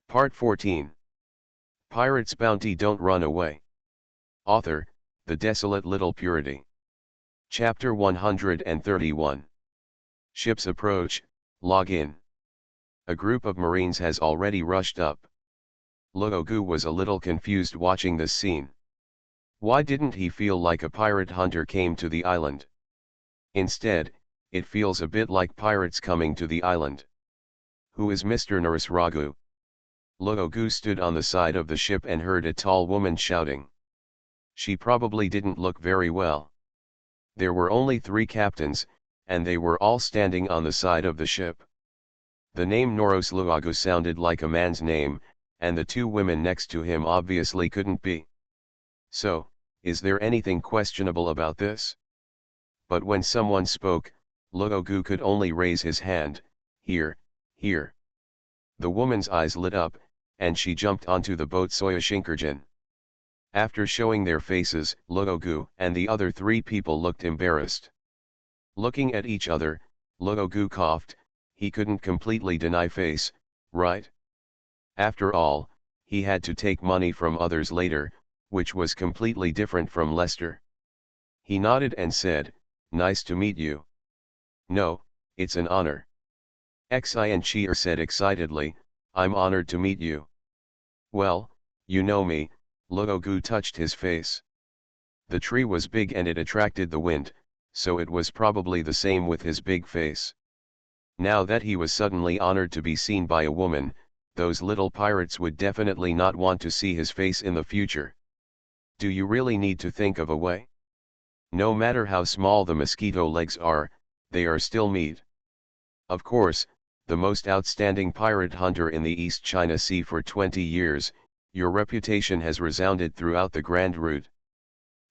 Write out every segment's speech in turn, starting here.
Part 14. Pirate's Bounty Don't Run Away. Author, The Desolate Little Purity. Chapter 131. Ships approach, log in. A group of Marines has already rushed up. Luogu was a little confused watching this scene. Why didn't he feel like a pirate hunter came to the island? Instead, it feels a bit like pirates coming to the island. Who is Mr. Narasragu? Luogu stood on the side of the ship and heard a tall woman shouting. She probably didn't look very well. There were only 3 captains, and they were all standing on the side of the ship. The name Noros Luogu sounded like a man's name, and the 2 women next to him obviously couldn't be. So, is there anything questionable about this? But when someone spoke, Luogu could only raise his hand. Here. The woman's eyes lit up, and she jumped onto the boat Soyashinkarjin. After showing their faces, Luogu and the other 3 people looked embarrassed. Looking at each other, Luogu coughed. He couldn't completely deny face, right? After all, he had to take money from others later, which was completely different from Lester. He nodded and said, "Nice to meet you." "No, it's an honor." Xin Chier said excitedly, "I'm honored to meet you." "Well, you know me." Luogu touched his face. The tree was big and it attracted the wind, so it was probably the same with his big face. Now that he was suddenly honored to be seen by a woman, those little pirates would definitely not want to see his face in the future. Do you really need to think of a way? No matter how small the mosquito legs are, they are still meat. Of course, the most outstanding pirate hunter in the East China Sea for 20 years, your reputation has resounded throughout the Grand Route.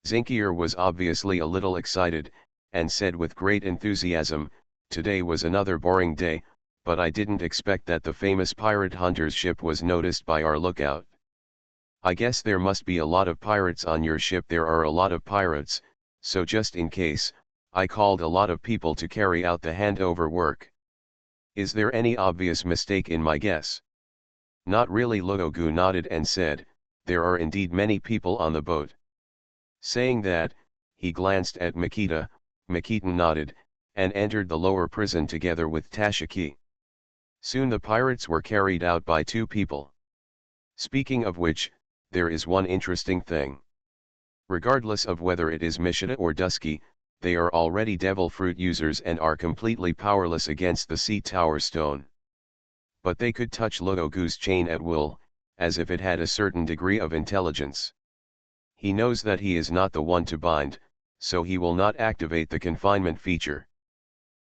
Zinkier was obviously a little excited, and said with great enthusiasm, "Today was another boring day, but I didn't expect that the famous pirate hunter's ship was noticed by our lookout. I guess there must be a lot of pirates on your ship. There are a lot of pirates, so just in case, I called a lot of people to carry out the handover work. Is there any obvious mistake in my guess?" "Not really." Luogu nodded and said, "There are indeed many people on the boat." Saying that, he glanced at Makita. Makita nodded, and entered the lower prison together with Tashiki. Soon the pirates were carried out by 2 people. Speaking of which, there is one interesting thing. Regardless of whether it is Mishita or Dusky, they are already devil fruit users and are completely powerless against the Sea Tower Stone. But they could touch Luogu's chain at will, as if it had a certain degree of intelligence. He knows that he is not the one to bind, so he will not activate the confinement feature.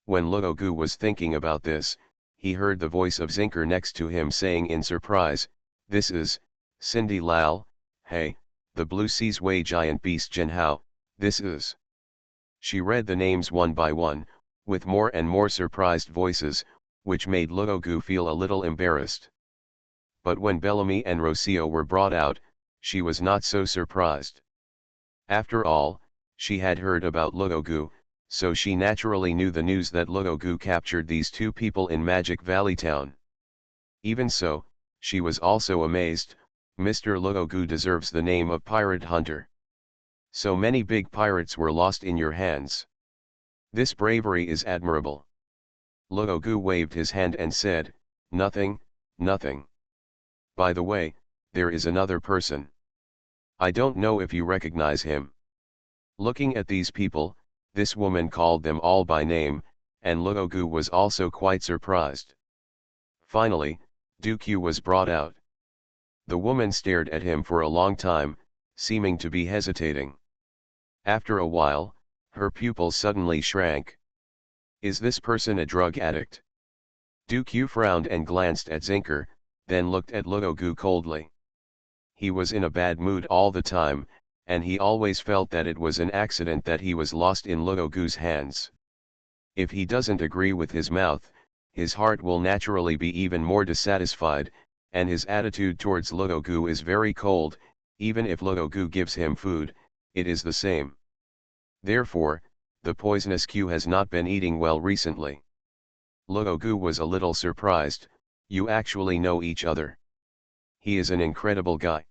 When Luogu was thinking about this, he heard the voice of Zinker next to him saying in surprise, "This is Cindy Lal. Hey, the Blue Sea's Way giant beast Jinhao, this is." She read the names one by one, with more and more surprised voices, which made Luogu feel a little embarrassed. But when Bellamy and Rocio were brought out, she was not so surprised. After all, she had heard about Luogu, so she naturally knew the news that Luogu captured these 2 people in Magic Valley Town. Even so, she was also amazed. Mr. Luogu deserves the name of pirate hunter. So many big pirates were lost in your hands. This bravery is admirable. Luogu waved his hand and said, "Nothing. By the way, there is another person. I don't know if you recognize him." Looking at these people, this woman called them all by name, and Luogu was also quite surprised. Finally, Duqiu was brought out. The woman stared at him for a long time, seeming to be hesitating. After a while, her pupils suddenly shrank. "Is this person a drug addict?" Duqiu frowned and glanced at Zinker, then looked at Luogu coldly. He was in a bad mood all the time, and he always felt that it was an accident that he was lost in Luogu's hands. If he doesn't agree with his mouth, his heart will naturally be even more dissatisfied, and his attitude towards Luogu is very cold. Even if Luogu gives him food, it is the same. Therefore, the poisonous Q has not been eating well recently. Luogu was a little surprised. "You actually know each other?" he is an incredible guy.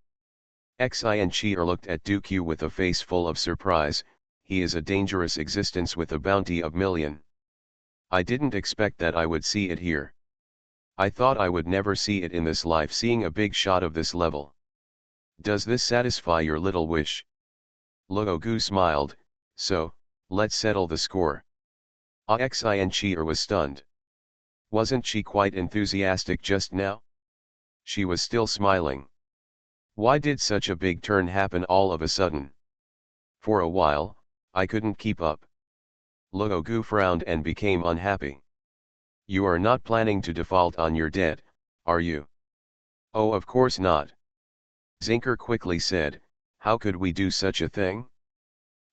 Xi and Chi'er looked at Dooku with a face full of surprise. He is a dangerous existence with a bounty of million. I didn't expect that I would see it here. I thought I would never see it in this life, seeing a big shot of this level. Does this satisfy your little wish? Luogu smiled, so, let's settle the score. Xi and Chi'er was stunned. Wasn't she quite enthusiastic just now? She was still smiling. Why did such a big turn happen all of a sudden? For a while, I couldn't keep up. Luogu frowned and became unhappy. You are not planning to default on your debt, are you? Oh, of course not. Zinker quickly said, how could we do such a thing?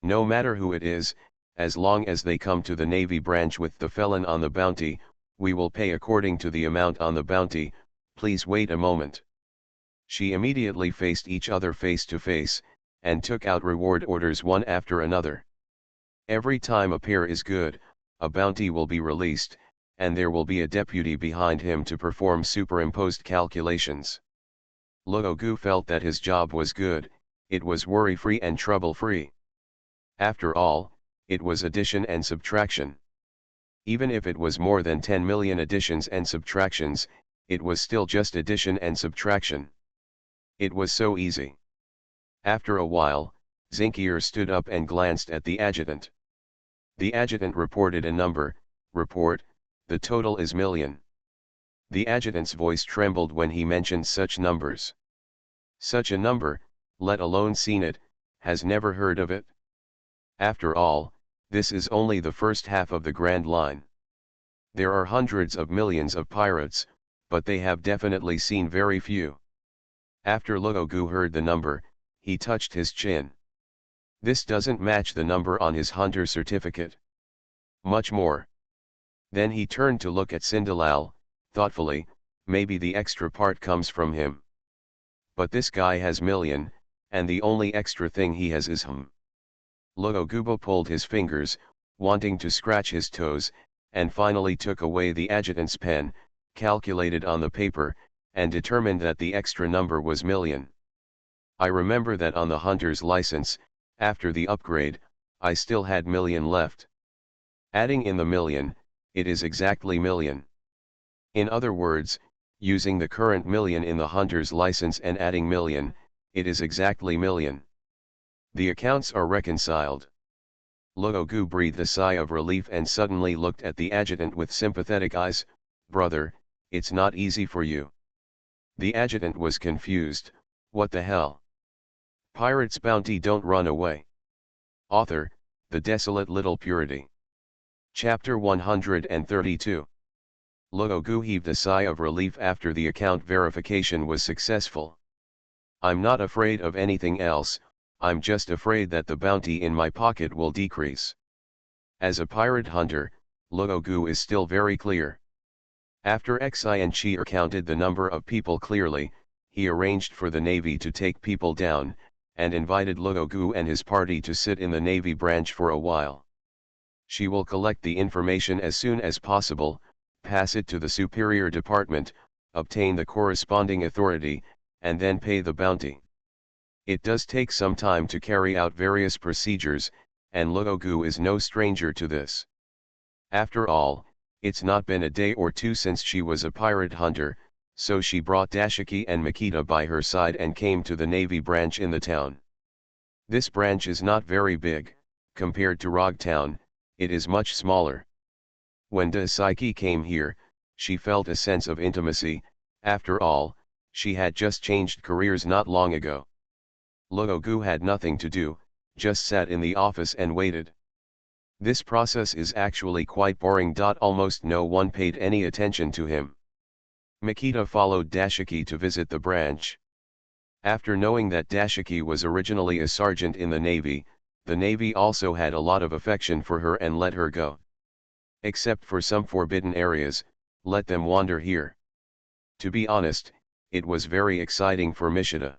No matter who it is, as long as they come to the Navy branch with the felon on the bounty, we will pay according to the amount on the bounty. Please wait a moment. She immediately faced each other face to face, and took out reward orders one after another. Every time a pair is good, a bounty will be released, and there will be a deputy behind him to perform superimposed calculations. Luogu felt that his job was good, it was worry-free and trouble-free. After all, it was addition and subtraction. Even if it was more than 10 million additions and subtractions, it was still just addition and subtraction. It was so easy. After a while, Zinkier stood up and glanced at the adjutant. The adjutant reported a number. Report, the total is million. The adjutant's voice trembled when he mentioned such numbers. Such a number, let alone seen it, has never heard of it. After all, this is only the first half of the Grand Line. There are hundreds of millions of pirates, but they have definitely seen very few. After Luogu heard the number, he touched his chin. This doesn't match the number on his hunter certificate. Much more. Then he turned to look at Sindalal, thoughtfully, maybe the extra part comes from him. But this guy has million, and the only extra thing he has is him. Luogu pulled his fingers, wanting to scratch his toes, and finally took away the adjutant's pen, calculated on the paper, and determined that the extra number was million. I remember that on the hunter's license, after the upgrade, I still had million left. Adding in the million, it is exactly million. In other words, using the current million in the hunter's license and adding million, it is exactly million. The accounts are reconciled. Luogu breathed a sigh of relief and suddenly looked at the adjutant with sympathetic eyes. Brother, it's not easy for you. The adjutant was confused. What the hell? Pirate's bounty don't run away. Author, The Desolate Little Purity. Chapter 132. Luogu heaved a sigh of relief after the account verification was successful. I'm not afraid of anything else, I'm just afraid that the bounty in my pocket will decrease. As a pirate hunter, Luogu is still very clear. After Xi and Chi'er counted the number of people clearly, he arranged for the Navy to take people down, and invited Luogu and his party to sit in the Navy branch for a while. She will collect the information as soon as possible, pass it to the superior department, obtain the corresponding authority, and then pay the bounty. It does take some time to carry out various procedures, and Luogu is no stranger to this. After all, it's not been a day or two since she was a pirate hunter, so she brought Dashiki and Makita by her side and came to the Navy branch in the town. This branch is not very big, compared to Rog Town, it is much smaller. When Dashiki came here, she felt a sense of intimacy. After all, she had just changed careers not long ago. Luogu had nothing to do, just sat in the office and waited. This process is actually quite boring. Almost no one paid any attention to him. Makita followed Dashiki to visit the branch. After knowing that Dashiki was originally a sergeant in the Navy also had a lot of affection for her and let her go. Except for some forbidden areas, let them wander here. To be honest, it was very exciting for Mishita.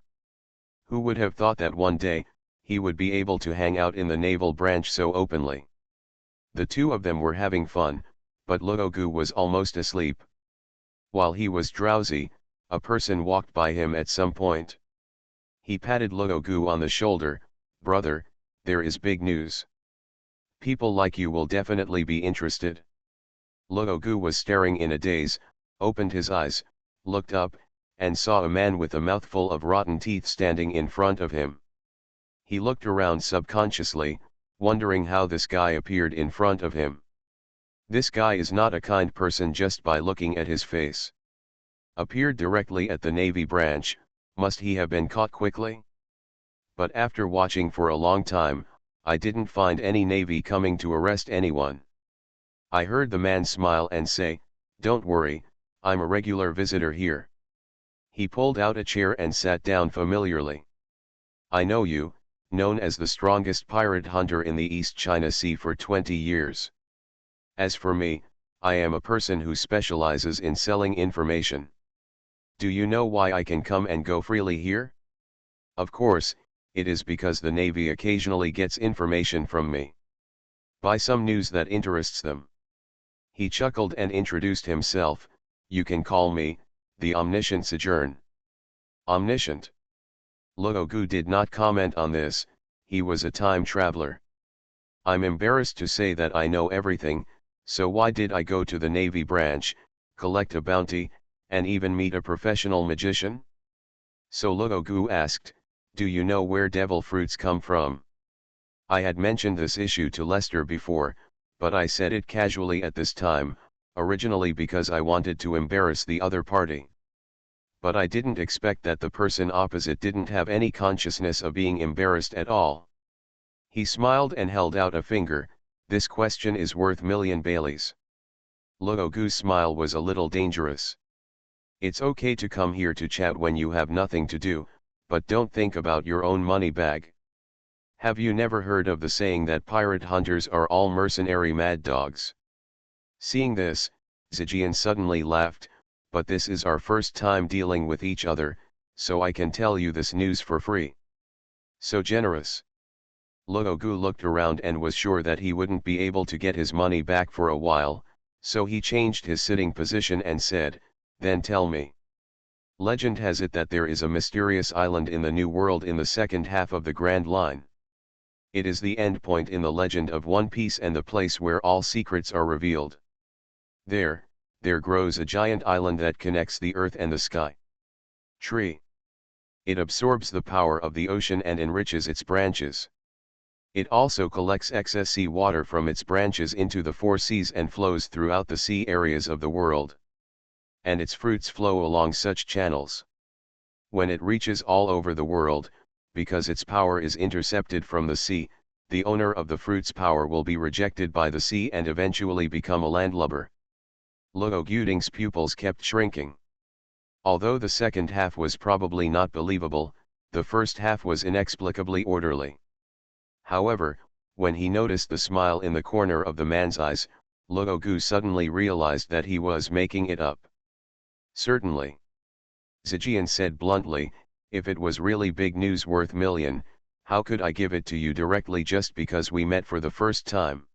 Who would have thought that one day, he would be able to hang out in the naval branch so openly? The two of them were having fun, but Luogu was almost asleep. While he was drowsy, A person walked by him at some point. He patted Luogu on the shoulder. "Brother, there is big news. People like you will definitely be interested." Luogu was staring in a daze, opened his eyes, looked up, and saw a man with a mouthful of rotten teeth standing in front of him. He looked around subconsciously, wondering how this guy appeared in front of him. This guy is not a kind person just by looking at his face. Appeared directly at the Navy branch, must he have been caught quickly? But after watching for a long time, I didn't find any Navy coming to arrest anyone. I heard the man smile and say, "Don't worry, I'm a regular visitor here." He pulled out a chair and sat down familiarly. "I know you, known as the strongest pirate hunter in the East China Sea for 20 years. As for me, I am a person who specializes in selling information. Do you know why I can come and go freely here? Of course, it is because the Navy occasionally gets information from me. Buy some news that interests them." He chuckled and introduced himself. "You can call me, the Omniscient Sojourn." Omniscient. Luogu did not comment on this. He was a time traveler. "I'm embarrassed to say that I know everything, so why did I go to the Navy branch, collect a bounty, and even meet a professional magician?" So Luogu asked, "Do you know where devil fruits come from?" I had mentioned this issue to Lester before, but I said it casually at this time, originally because I wanted to embarrass the other party. But I didn't expect that the person opposite didn't have any consciousness of being embarrassed at all. He smiled and held out a finger. "This question is worth million Baileys." Luogu's smile was a little dangerous. "It's okay to come here to chat when you have nothing to do, but don't think about your own money bag. Have you never heard of the saying that pirate hunters are all mercenary mad dogs?" Seeing this, Zijian suddenly laughed, "But this is our first time dealing with each other, so I can tell you this news for free." So generous. Luogu looked around and was sure that he wouldn't be able to get his money back for a while, so he changed his sitting position and said, "Then tell me. Legend has it that there is a mysterious island in the New World in the second half of the Grand Line. It is the endpoint in the legend of One Piece and the place where all secrets are revealed. There grows a giant island that connects the earth and the sky. Tree. It absorbs the power of the ocean and enriches its branches. It also collects excess sea water from its branches into the four seas and flows throughout the sea areas of the world. And its fruits flow along such channels. When it reaches all over the world, because its power is intercepted from the sea, the owner of the fruit's power will be rejected by the sea and eventually become a landlubber." Luogu's pupils kept shrinking. Although the second half was probably not believable, the first half was inexplicably orderly. However, when he noticed the smile in the corner of the man's eyes, Luogu suddenly realized that he was making it up. "Certainly," Zijian said bluntly, "if it was really big news worth million, how could I give it to you directly just because we met for the first time?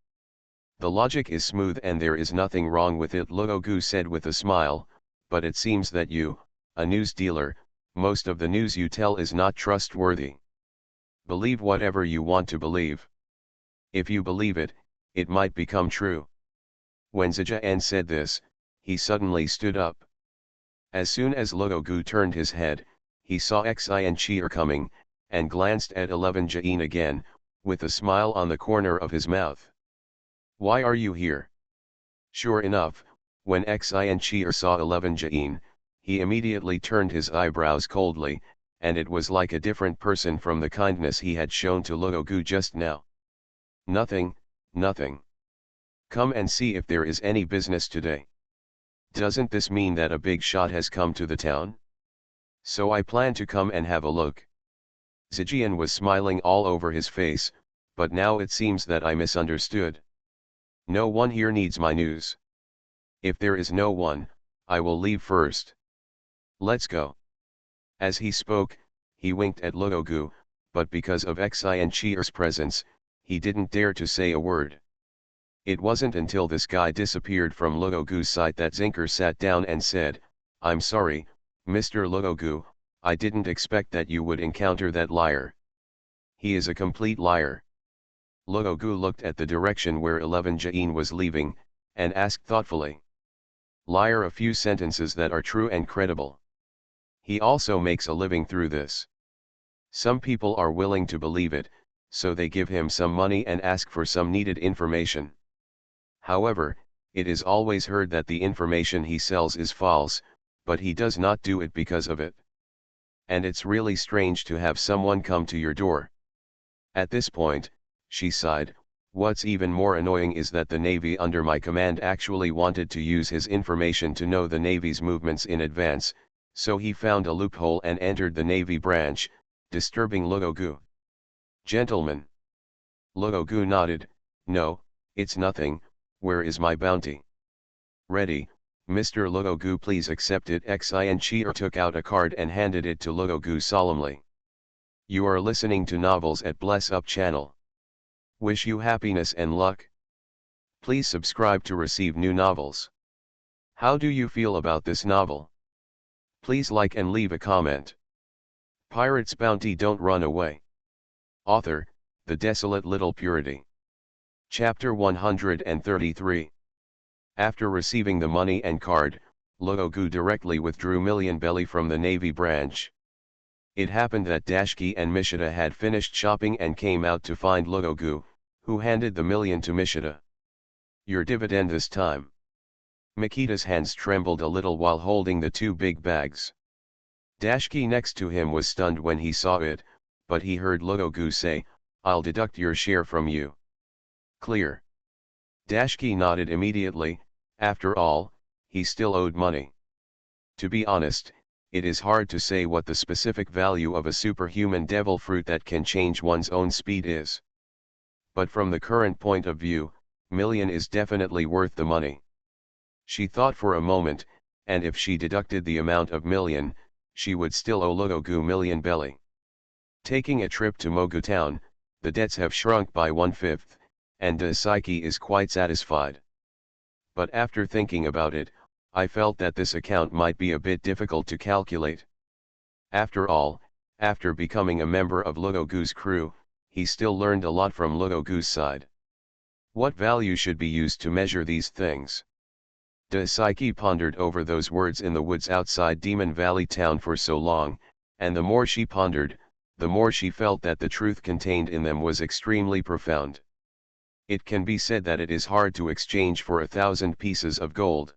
The logic is smooth and there is nothing wrong with it," Luogu said with a smile, "but it seems that you, a news dealer, most of the news you tell is not trustworthy. Believe whatever you want to believe. If you believe it, it might become true." When Zijian said this, he suddenly stood up. As soon as Luogu turned his head, he saw Xian Chi'er coming, and glanced at 11 Jain again, with a smile on the corner of his mouth. "Why are you here?" Sure enough, when Xian Chi'er saw 11 Jain, he immediately turned his eyebrows coldly, and it was like a different person from the kindness he had shown to Luogu just now. "Nothing, nothing. Come and see if there is any business today. Doesn't this mean that a big shot has come to the town? So I plan to come and have a look." Zijian was smiling all over his face, but now it seems that I misunderstood. "No one here needs my news. If there is no one, I will leave first. Let's go." As he spoke, he winked at Luogu, but because of Xian Chi'er's presence, he didn't dare to say a word. It wasn't until this guy disappeared from Luogu's sight that Zinker sat down and said, "I'm sorry, Mr. Luogu, I didn't expect that you would encounter that liar. He is a complete liar. Luogu looked at the direction where 11 Jain was leaving, and asked thoughtfully. Liar, a few sentences that are true and credible. He also makes a living through this. Some people are willing to believe it, so they give him some money and ask for some needed information. However, it is always heard that the information he sells is false, but he does not do it because of it. And it's really strange to have someone come to your door. At this point, she sighed, what's even more annoying is that the Navy under my command actually wanted to use his information to know the Navy's movements in advance, so he found a loophole and entered the Navy branch, disturbing Luogu. Gentlemen. Luogu nodded, no, it's nothing, where is my bounty? Ready, Mr. Luogu, please accept it. Xin Chier took out a card and handed it to Luogu solemnly. You are listening to Novels at Bless Up channel. Wish you happiness and luck. Please subscribe to receive new novels. How do you feel about this novel? Please like and leave a comment. Pirate's Bounty, Don't Run Away. Author, The Desolate Little Purity. Chapter 133. After receiving the money and card, Luogu directly withdrew million belly from the Navy branch. It happened that Dashki and Mishita had finished shopping and came out to find Luogu, who handed the million to Mishita. Your dividend this time. Mikita's hands trembled a little while holding the two big bags. Dashki next to him was stunned when he saw it, but he heard Luogu say, I'll deduct your share from you. Clear. Dashki nodded immediately. After all, he still owed money. To be honest, it is hard to say what the specific value of a superhuman devil fruit that can change one's own speed is. But from the current point of view, million is definitely worth the money. She thought for a moment, and if she deducted the amount of million, she would still owe Luogu million belly. Taking a trip to Mogu town, the debts have shrunk by 1/5, and Daisuke is quite satisfied. But after thinking about it, I felt that this account might be a bit difficult to calculate. After all, after becoming a member of Luogu's crew, he still learned a lot from Luogu's side. What value should be used to measure these things? Daisuke pondered over those words in the woods outside Demon Valley town for so long, and the more she pondered, the more she felt that the truth contained in them was extremely profound. It can be said that it is hard to exchange for 1,000 pieces of gold.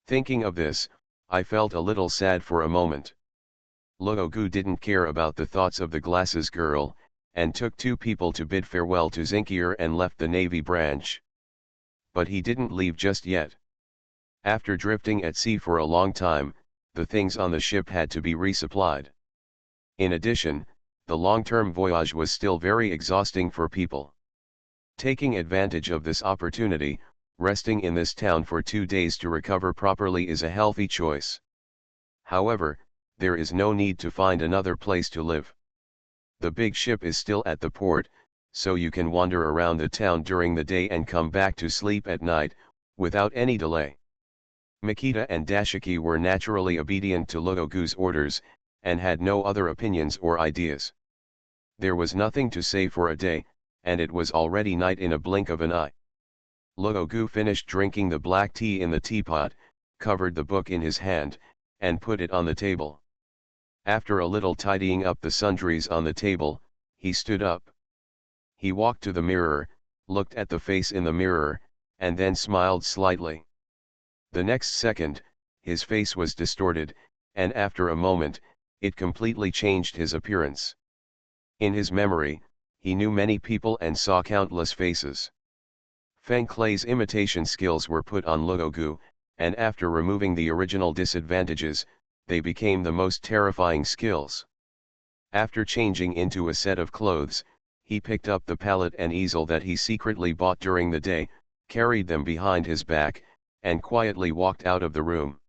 Thinking of this, I felt a little sad for a moment. Luogu didn't care about the thoughts of the glasses girl, and took two people to bid farewell to Zinkier and left the Navy branch. But he didn't leave just yet. After drifting at sea for a long time, the things on the ship had to be resupplied. In addition, the long-term voyage was still very exhausting for people. Taking advantage of this opportunity, resting in this town for 2 days to recover properly is a healthy choice. However, there is no need to find another place to live. The big ship is still at the port, so you can wander around the town during the day and come back to sleep at night, without any delay. Mikita and Dashiki were naturally obedient to Luogu's orders, and had no other opinions or ideas. There was nothing to say for a day, and it was already night in a blink of an eye. Luogu finished drinking the black tea in the teapot, covered the book in his hand, and put it on the table. After a little tidying up the sundries on the table, he stood up. He walked to the mirror, looked at the face in the mirror, and then smiled slightly. The next second, his face was distorted, and after a moment, it completely changed his appearance. In his memory, he knew many people and saw countless faces. Feng Clay's imitation skills were put on Luogu, and after removing the original disadvantages, they became the most terrifying skills. After changing into a set of clothes, he picked up the palette and easel that he secretly bought during the day, carried them behind his back, and quietly walked out of the room.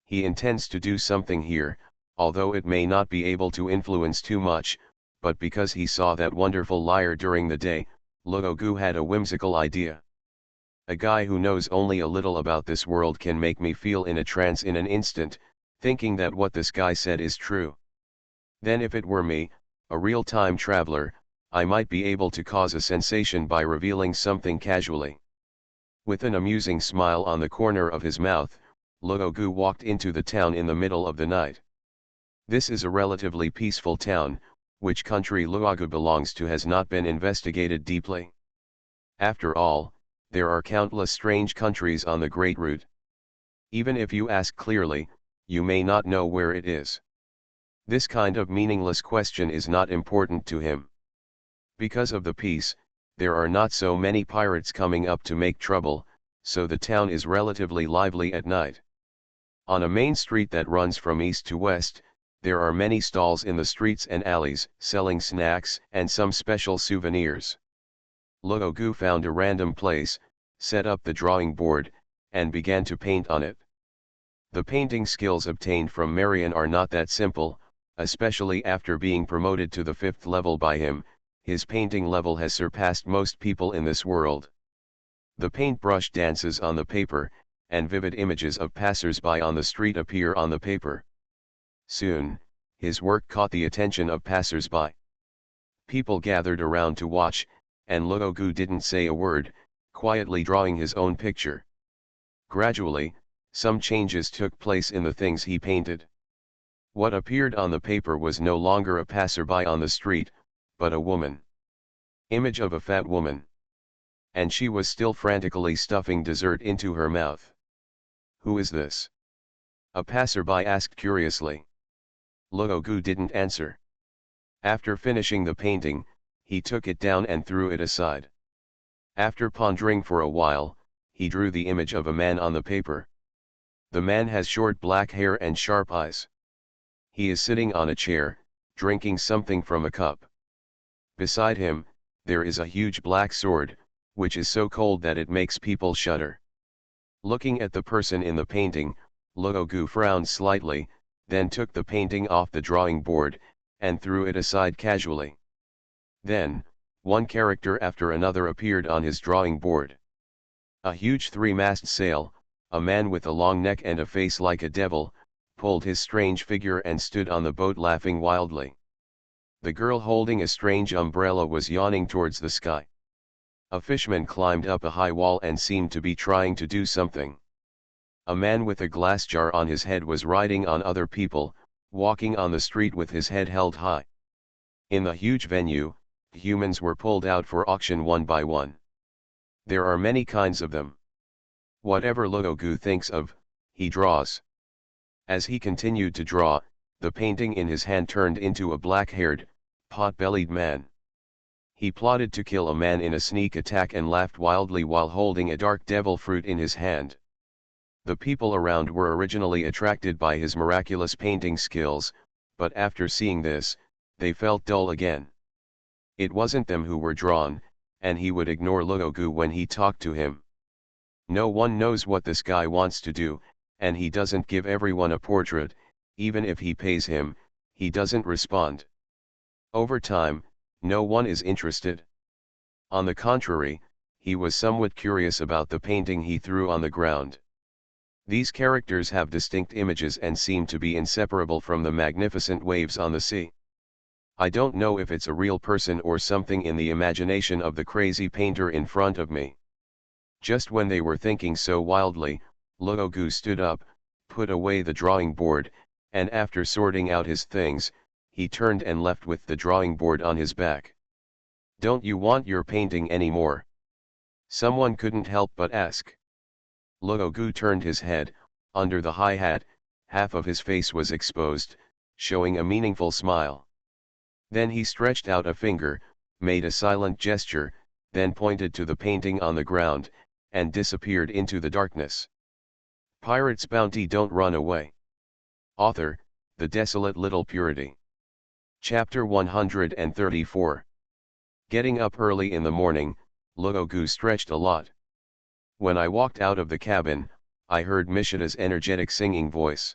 He intends to do something here, although it may not be able to influence too much, but because he saw that wonderful liar during the day, Luogu had a whimsical idea. A guy who knows only a little about this world can make me feel in a trance in an instant, thinking that what this guy said is true. Then if it were me, a real time traveler, I might be able to cause a sensation by revealing something casually. With an amusing smile on the corner of his mouth, Luogu walked into the town in the middle of the night. This is a relatively peaceful town, which country Luogu belongs to has not been investigated deeply. After all, there are countless strange countries on the Great Route. Even if you ask clearly, you may not know where it is. This kind of meaningless question is not important to him. Because of the peace, there are not so many pirates coming up to make trouble, so the town is relatively lively at night. On a main street that runs from east to west, there are many stalls in the streets and alleys, selling snacks and some special souvenirs. Luogu found a random place, set up the drawing board, and began to paint on it. The painting skills obtained from Marion are not that simple, especially after being promoted to the 5th level by him. His painting level has surpassed most people in this world. The paintbrush dances on the paper, and vivid images of passers-by on the street appear on the paper. Soon, his work caught the attention of passers-by. People gathered around to watch, and Luogu didn't say a word, quietly drawing his own picture. Gradually, some changes took place in the things he painted. What appeared on the paper was no longer a passerby on the street, but a woman. Image of a fat woman. And she was still frantically stuffing dessert into her mouth. "Who is this?" a passerby asked curiously. Luogu didn't answer. After finishing the painting, he took it down and threw it aside. After pondering for a while, he drew the image of a man on the paper. The man has short black hair and sharp eyes. He is sitting on a chair, drinking something from a cup. Beside him, there is a huge black sword, which is so cold that it makes people shudder. Looking at the person in the painting, Luogu frowned slightly, then took the painting off the drawing board, and threw it aside casually. Then, one character after another appeared on his drawing board. A huge three-mast sail, a man with a long neck and a face like a devil, pulled his strange figure and stood on the boat laughing wildly. The girl holding a strange umbrella was yawning towards the sky. A fisherman climbed up a high wall and seemed to be trying to do something. A man with a glass jar on his head was riding on other people, walking on the street with his head held high. In the huge venue, humans were pulled out for auction one by one. There are many kinds of them. Whatever Luogu thinks of, he draws. As he continued to draw, the painting in his hand turned into a black-haired, pot-bellied man. He plotted to kill a man in a sneak attack and laughed wildly while holding a dark devil fruit in his hand. The people around were originally attracted by his miraculous painting skills, but after seeing this, they felt dull again. It wasn't them who were drawn, and he would ignore Luogu when he talked to him. No one knows what this guy wants to do, and he doesn't give everyone a portrait. Even if he pays him, he doesn't respond. Over time, no one is interested. On the contrary, he was somewhat curious about the painting he threw on the ground. These characters have distinct images and seem to be inseparable from the magnificent waves on the sea. I don't know if it's a real person or something in the imagination of the crazy painter in front of me. Just when they were thinking so wildly, Luogu stood up, put away the drawing board, and after sorting out his things, he turned and left with the drawing board on his back. "Don't you want your painting anymore?" someone couldn't help but ask. Luogu turned his head. Under the high hat, half of his face was exposed, showing a meaningful smile. Then he stretched out a finger, made a silent gesture, then pointed to the painting on the ground, and disappeared into the darkness. Pirate's Bounty Don't Run Away. Author, The Desolate Little Purity. Chapter 134. Getting up early in the morning, Luogu stretched a lot. When I walked out of the cabin, I heard Mishida's energetic singing voice.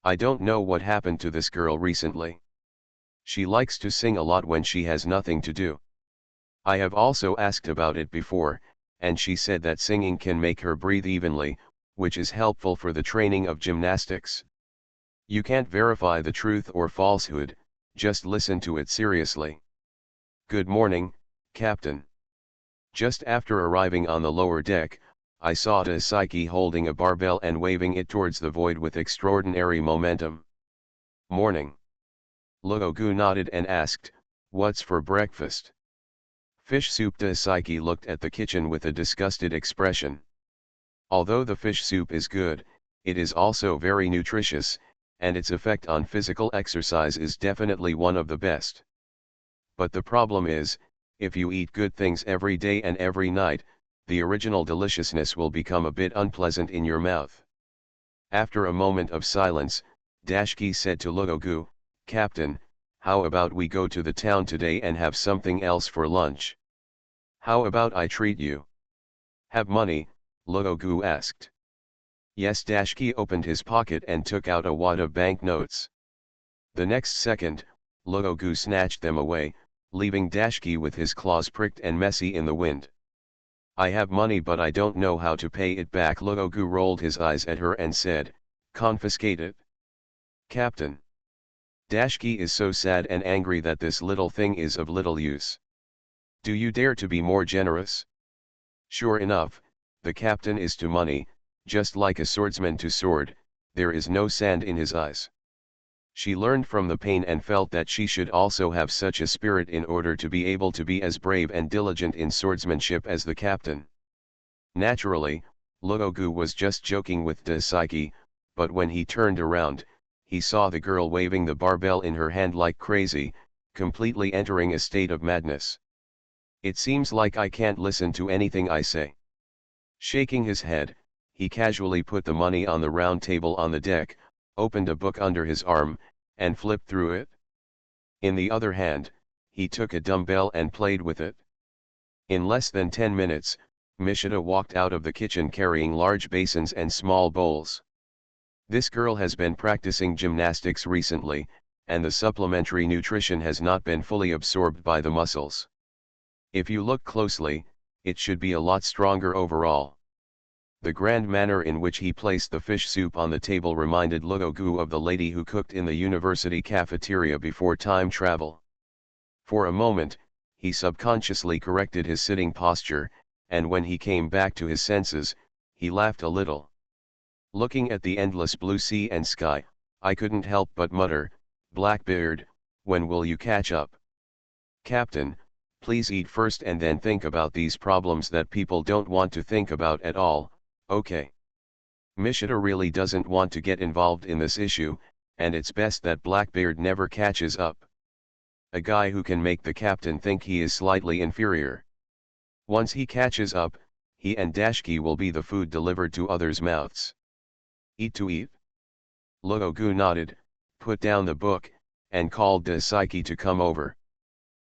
I don't know what happened to this girl recently. She likes to sing a lot when she has nothing to do. I have also asked about it before, and she said that singing can make her breathe evenly, which is helpful for the training of gymnastics. You can't verify the truth or falsehood, just listen to it seriously. Good morning, Captain. Just after arriving on the lower deck, I saw Daisuke holding a barbell and waving it towards the void with extraordinary momentum. Morning. Logogu nodded and asked, what's for breakfast? Fish soup. Daisuke looked at the kitchen with a disgusted expression. Although the fish soup is good, it is also very nutritious, and its effect on physical exercise is definitely one of the best. But the problem is, if you eat good things every day and every night, the original deliciousness will become a bit unpleasant in your mouth. After a moment of silence, Dashki said to Logogu, Captain, how about we go to the town today and have something else for lunch? How about I treat you? Have money? Logogu asked. Yes. Dashki opened his pocket and took out a wad of banknotes. The next second, Logogu snatched them away, leaving Dashki with his claws pricked and messy in the wind. I have money but I don't know how to pay it back. Logogu rolled his eyes at her and said, confiscate it. Captain. Dashki is so sad and angry that this little thing is of little use. Do you dare to be more generous? Sure enough, the captain is to money, just like a swordsman to sword, there is no sand in his eyes. She learned from the pain and felt that she should also have such a spirit in order to be able to be as brave and diligent in swordsmanship as the captain. Naturally, Logogu was just joking with Daisuke, but when he turned around, he saw the girl waving the barbell in her hand like crazy, completely entering a state of madness. It seems like I can't listen to anything I say. Shaking his head, he casually put the money on the round table on the deck, opened a book under his arm, and flipped through it. In the other hand, he took a dumbbell and played with it. In less than 10 minutes, Mishita walked out of the kitchen carrying large basins and small bowls. This girl has been practicing gymnastics recently, and the supplementary nutrition has not been fully absorbed by the muscles. If you look closely, it should be a lot stronger overall. The grand manner in which he placed the fish soup on the table reminded Logogu of the lady who cooked in the university cafeteria before time travel. For a moment, he subconsciously corrected his sitting posture, and when he came back to his senses, he laughed a little. Looking at the endless blue sea and sky, I couldn't help but mutter, Blackbeard, when will you catch up? Captain, please eat first and then think about these problems that people don't want to think about at all, okay? Mishita really doesn't want to get involved in this issue, and it's best that Blackbeard never catches up. A guy who can make the captain think he is slightly inferior. Once he catches up, he and Dashki will be the food delivered to others' mouths. Eat to eat? Logogu nodded, put down the book, and called Daisuke to come over.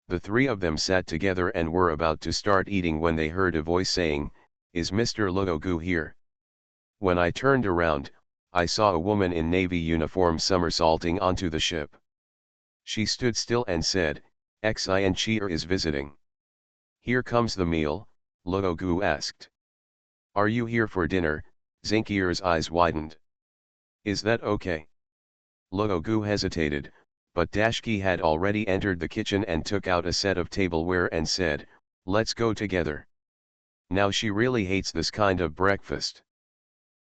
The three of them sat together and were about to start eating when they heard a voice saying, is Mr. Logogu here? When I turned around, I saw a woman in navy uniform somersaulting onto the ship. She stood still and said, Xin is visiting. Here comes the meal, Logogu asked. Are you here for dinner? Zinkier's eyes widened. Is that okay? Logogu hesitated, but Dashki had already entered the kitchen and took out a set of tableware and said, let's go together. Now she really hates this kind of breakfast.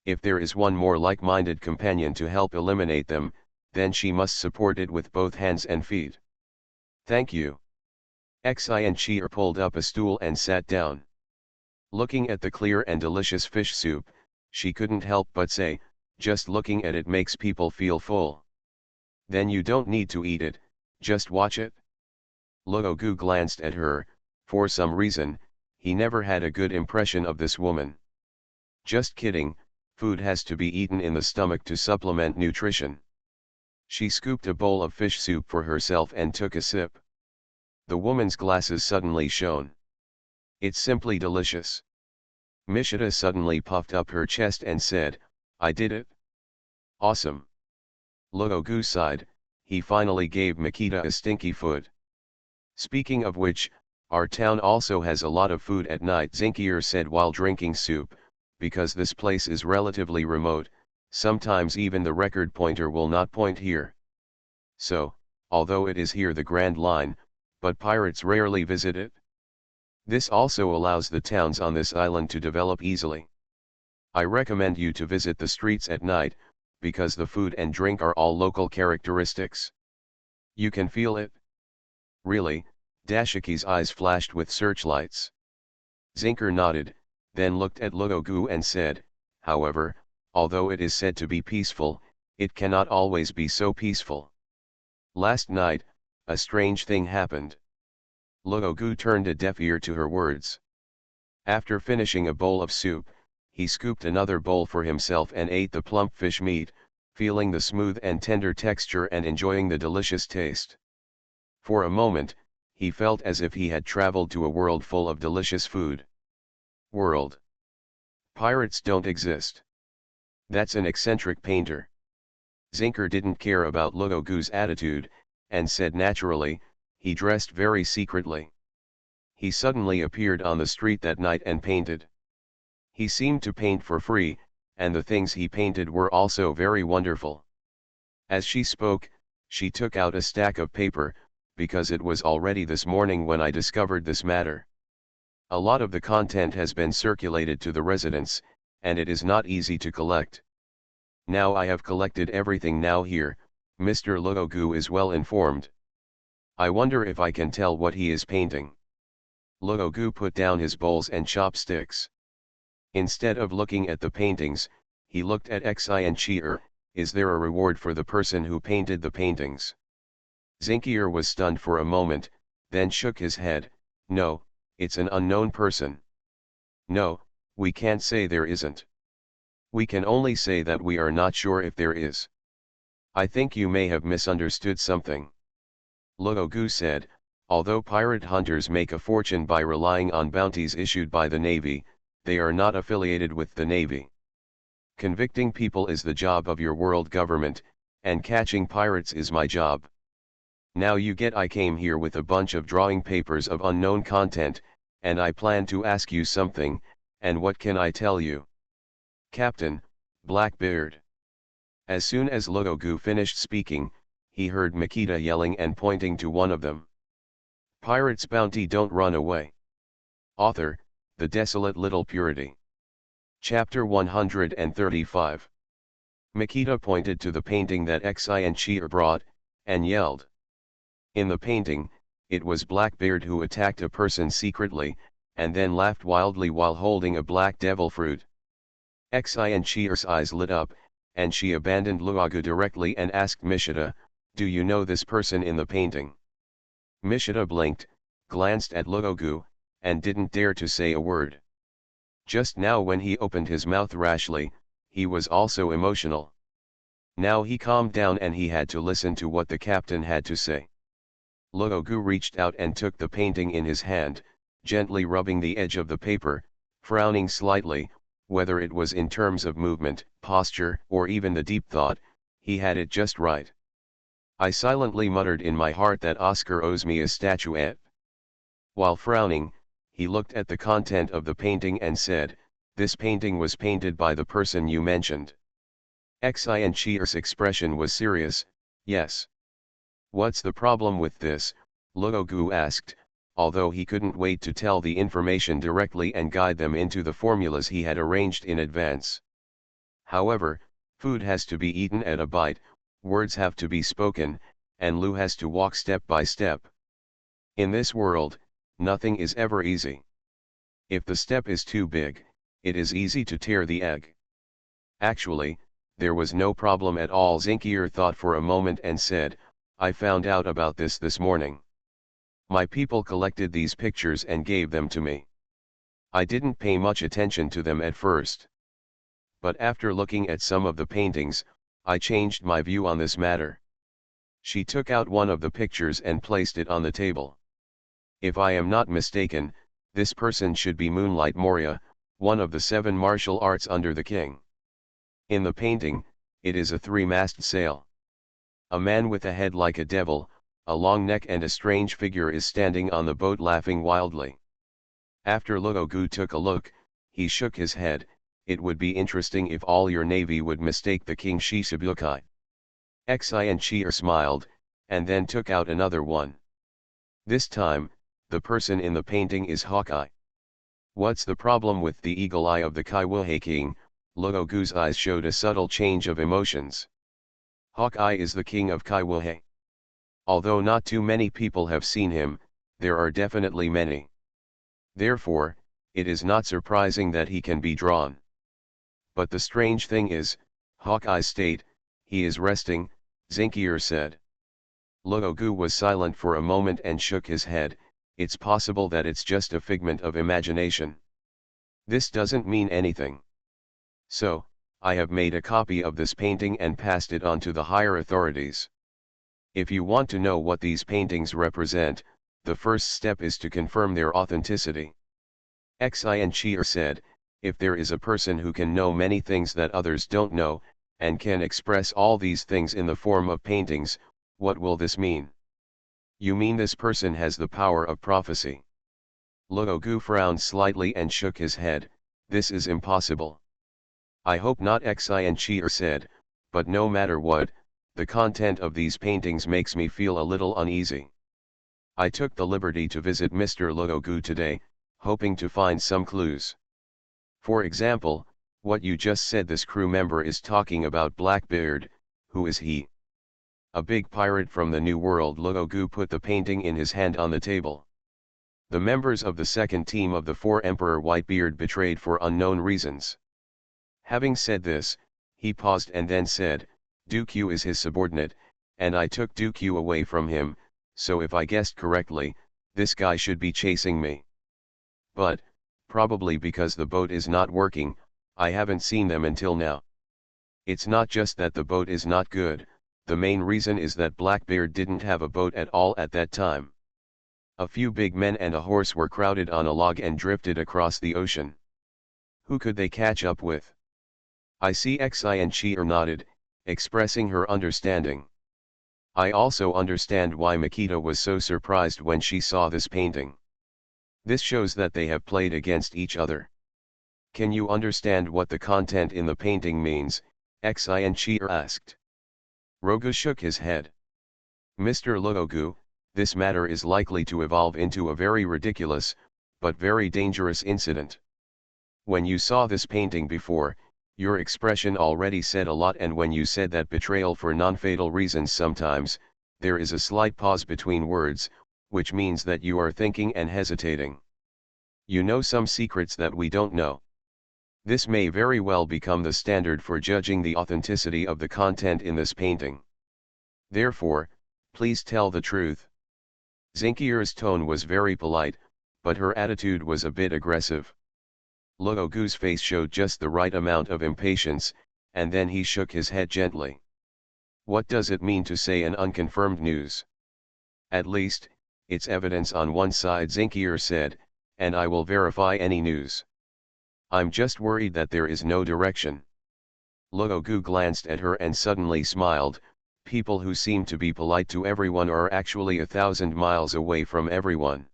If there is one more like-minded companion to help eliminate them, then she must support it with both hands and feet. Thank you. Xin pulled up a stool and sat down. Looking at the clear and delicious fish soup, she couldn't help but say, just looking at it makes people feel full. Then you don't need to eat it, just watch it. Logogu glanced at her. For some reason, he never had a good impression of this woman. Just kidding, food has to be eaten in the stomach to supplement nutrition. She scooped a bowl of fish soup for herself and took a sip. The woman's glasses suddenly shone. It's simply delicious. Mishita suddenly puffed up her chest and said, I did it. Awesome. Logogu sighed, he finally gave Makita a stinky foot. Speaking of which, our town also has a lot of food at night, Zinkier said while drinking soup, because this place is relatively remote, Sometimes even the record pointer will not point here. So, although it is here the Grand Line, but pirates rarely visit it. This also allows the towns on this island to develop easily. I recommend you to visit the streets at night, because the food and drink are all local characteristics. You can feel it. Really, Dashiki's eyes flashed with searchlights. Zinker nodded, then looked at Luogu and said, however, although it is said to be peaceful, it cannot always be so peaceful. Last night, a strange thing happened. Luogu turned a deaf ear to her words. After finishing a bowl of soup, he scooped another bowl for himself and ate the plump fish meat, feeling the smooth and tender texture and enjoying the delicious taste. For a moment, he felt as if he had traveled to a world full of delicious food. World. Pirates don't exist. That's an eccentric painter. Zinker didn't care about Luogu's attitude, and said naturally, he dressed very secretly. He suddenly appeared on the street that night and painted. He seemed to paint for free, and the things he painted were also very wonderful. As she spoke, she took out a stack of paper, because it was already this morning when I discovered this matter. A lot of the content has been circulated to the residents, and it is not easy to collect. Now I have collected everything now here, Mr. Luogu is well informed. I wonder if I can tell what he is painting. Luogu put down his bowls and chopsticks. Instead of looking at the paintings, he looked at Xi and Chi'er. Is there a reward for the person who painted the paintings? Zinkier was stunned for a moment, then shook his head. No, it's an unknown person. No, we can't say there isn't. We can only say that we are not sure if there is. I think you may have misunderstood something. Luogu said, although pirate hunters make a fortune by relying on bounties issued by the Navy, they are not affiliated with the Navy. Convicting people is the job of your world government, and catching pirates is my job. Now you get I came here with a bunch of drawing papers of unknown content, and I plan to ask you something, and what can I tell you? Captain, Blackbeard. As soon as Luogu finished speaking, he heard Makita yelling and pointing to one of them. Pirate's bounty don't run away. Author, The Desolate Little Purity. Chapter 135. Makita pointed to the painting that Xi and Chi'er brought, and yelled. In the painting, it was Blackbeard who attacked a person secretly, and then laughed wildly while holding a black devil fruit. Xi and Chi'er's eyes lit up, and she abandoned Luogu directly and asked Mishita, do you know this person in the painting? Mishita blinked, glanced at Luogu, and didn't dare to say a word. Just now when he opened his mouth rashly, he was also emotional. Now he calmed down and he had to listen to what the captain had to say. Luogu reached out and took the painting in his hand, gently rubbing the edge of the paper, frowning slightly. Whether it was in terms of movement, posture, or even the deep thought, he had it just right. I silently muttered in my heart that Oscar owes me a statuette. While frowning, he looked at the content of the painting and said, this painting was painted by the person you mentioned. Xi and Chi'er's expression was serious. Yes. What's the problem with this? Luogu asked, although he couldn't wait to tell the information directly and guide them into the formulas he had arranged in advance. However, food has to be eaten at a bite, words have to be spoken, and Lu has to walk step by step. In this world, nothing is ever easy. If the step is too big, it is easy to tear the egg. Actually, there was no problem at all. Zinkier thought for a moment and said, I found out about this morning. My people collected these pictures and gave them to me. I didn't pay much attention to them at first. But after looking at some of the paintings, I changed my view on this matter. She took out one of the pictures and placed it on the table. If I am not mistaken, this person should be Moonlight Moria, one of the 7 martial arts under the king. In the painting, it is a 3-masted sail. A man with a head like a devil, a long neck and a strange figure is standing on the boat laughing wildly. After Luogu took a look, he shook his head, it would be interesting if all your navy would mistake the king Shichibukai. Xi and Chier smiled, and then took out another one. This time, the person in the painting is Hawkeye. What's the problem with the eagle eye of the Kaiwahei king? Luogu's eyes showed a subtle change of emotions. Hawkeye is the king of Kaiwahei. Although not too many people have seen him, there are definitely many. Therefore, it is not surprising that he can be drawn. But the strange thing is, Hawkeye's state, he is resting, Zinkier said. Luogu was silent for a moment and shook his head. It's possible that it's just a figment of imagination. This doesn't mean anything. So, I have made a copy of this painting and passed it on to the higher authorities. If you want to know what these paintings represent, the first step is to confirm their authenticity. Xi and Chier said, if there is a person who can know many things that others don't know, and can express all these things in the form of paintings, what will this mean? You mean this person has the power of prophecy? Luogu frowned slightly and shook his head. This is impossible. I hope not, Xi and Chier said, but no matter what, the content of these paintings makes me feel a little uneasy. I took the liberty to visit Mr. Luogu today, hoping to find some clues. For example, what you just said, this crew member is talking about Blackbeard. Who is he? A big pirate from the New World. Luogu put the painting in his hand on the table. The members of the second team of the Four Emperor Whitebeard betrayed for unknown reasons. Having said this, he paused and then said, Dooku is his subordinate, and I took Dooku away from him, so if I guessed correctly, this guy should be chasing me. But, probably because the boat is not working, I haven't seen them until now. It's not just that the boat is not good, the main reason is that Blackbeard didn't have a boat at all at that time. A few big men and a horse were crowded on a log and drifted across the ocean. Who could they catch up with? I see. Xi and Chier nodded, expressing her understanding. I also understand why Makita was so surprised when she saw this painting. This shows that they have played against each other. Can you understand what the content in the painting means? Xi and Chier asked. Rogu shook his head. Mr. Luogu, this matter is likely to evolve into a very ridiculous, but very dangerous incident. When you saw this painting before, your expression already said a lot, and when you said that betrayal for non-fatal reasons, sometimes, there is a slight pause between words, which means that you are thinking and hesitating. You know some secrets that we don't know. This may very well become the standard for judging the authenticity of the content in this painting. Therefore, please tell the truth. Zinkier's tone was very polite, but her attitude was a bit aggressive. Luogu's face showed just the right amount of impatience, and then he shook his head gently. What does it mean to say an unconfirmed news? At least, it's evidence on one side, Zinkier said, and I will verify any news. I'm just worried that there is no direction. Luogu glanced at her and suddenly smiled. People who seem to be polite to everyone are actually 1,000 miles away from everyone.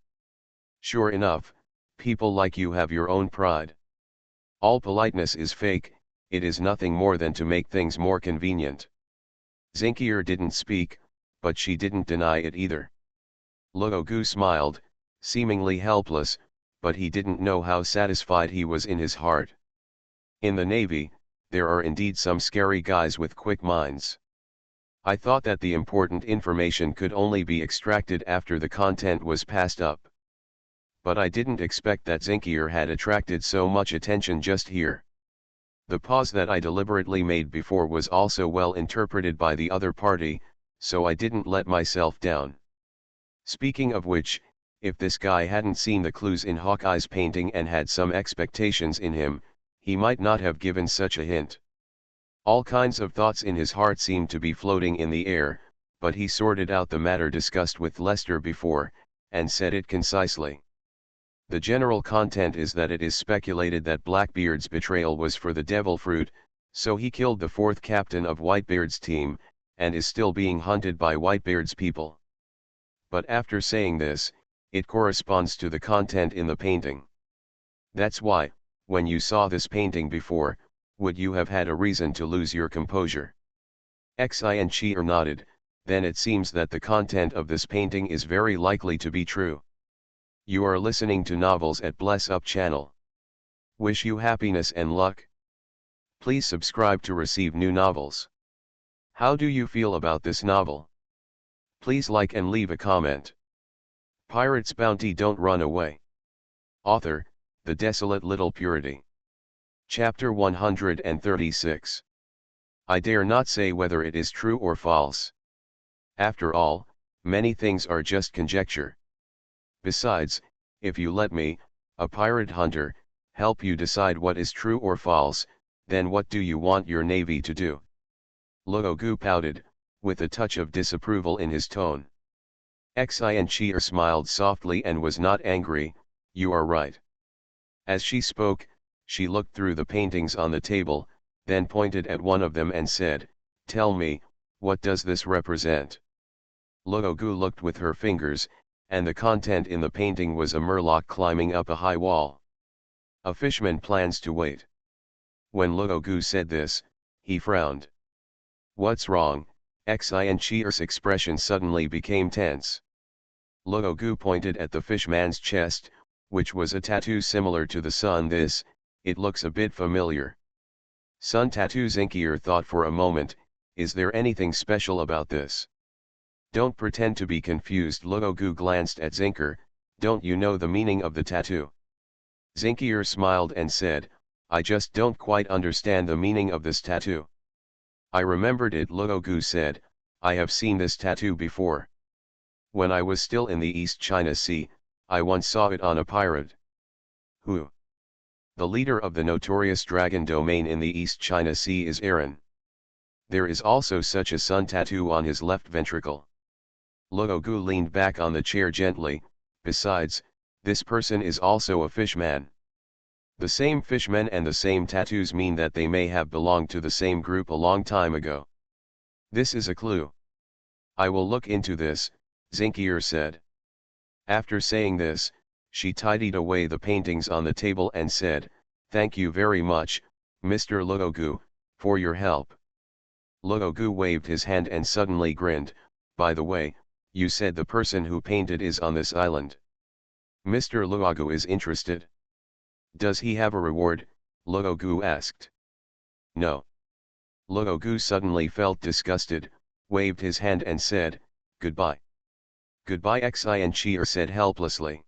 Sure enough, people like you have your own pride. All politeness is fake, it is nothing more than to make things more convenient. Zinkier didn't speak, but she didn't deny it either. Luogu smiled, seemingly helpless, but he didn't know how satisfied he was in his heart. In the Navy, there are indeed some scary guys with quick minds. I thought that the important information could only be extracted after the content was passed up. But I didn't expect that Zinkier had attracted so much attention just here. The pause that I deliberately made before was also well interpreted by the other party, so I didn't let myself down. Speaking of which, if this guy hadn't seen the clues in Hawkeye's painting and had some expectations in him, he might not have given such a hint. All kinds of thoughts in his heart seemed to be floating in the air, but he sorted out the matter discussed with Lester before, and said it concisely. The general content is that it is speculated that Blackbeard's betrayal was for the devil fruit, so he killed the fourth captain of Whitebeard's team, and is still being hunted by Whitebeard's people. But after saying this, it corresponds to the content in the painting. That's why, when you saw this painting before, would you have had a reason to lose your composure? Xianqier nodded. Then it seems that the content of this painting is very likely to be true. You are listening to Novels at Bless Up channel. Wish you happiness and luck. Please subscribe to receive new novels. How do you feel about this novel? Please like and leave a comment. Pirate's Bounty, Don't Run Away. Author, The Desolate Little Purity. Chapter 136. I dare not say whether it is true or false. After all, many things are just conjecture. Besides, if you let me, a pirate hunter, help you decide what is true or false, then what do you want your navy to do? Luogu pouted, with a touch of disapproval in his tone. Xianqier smiled softly and was not angry. You are right. As she spoke, she looked through the paintings on the table, then pointed at one of them and said, Tell me, what does this represent? Luogu looked with her fingers, and the content in the painting was a murloc climbing up a high wall. A fisherman plans to wait. When Luogu said this, he frowned. What's wrong? Xianqier's expression suddenly became tense. Luogu pointed at the fishman's chest, which was a tattoo similar to the sun. It looks a bit familiar. Sun tattoo. Zinkier thought for a moment, is there anything special about this? Don't pretend to be confused. Luogu glanced at Zinker. Don't you know the meaning of the tattoo? Zinkier smiled and said, I just don't quite understand the meaning of this tattoo. I remembered it. Luogu said, I have seen this tattoo before. When I was still in the East China Sea, I once saw it on a pirate. Who? The leader of the notorious dragon domain in the East China Sea is Aaron. There is also such a sun tattoo on his left ventricle. Luogu leaned back on the chair gently. Besides, this person is also a fishman. The same fishmen and the same tattoos mean that they may have belonged to the same group a long time ago. This is a clue. I will look into this, Zinkier said. After saying this, she tidied away the paintings on the table and said, Thank you very much, Mr. Luogu, for your help. Luogu waved his hand and suddenly grinned. By the way, you said the person who painted is on this island. Mr. Luogu is interested. Does he have a reward? Luogu asked. No. Luogu suddenly felt disgusted, waved his hand and said, Goodbye. Goodbye. Xianqier said helplessly.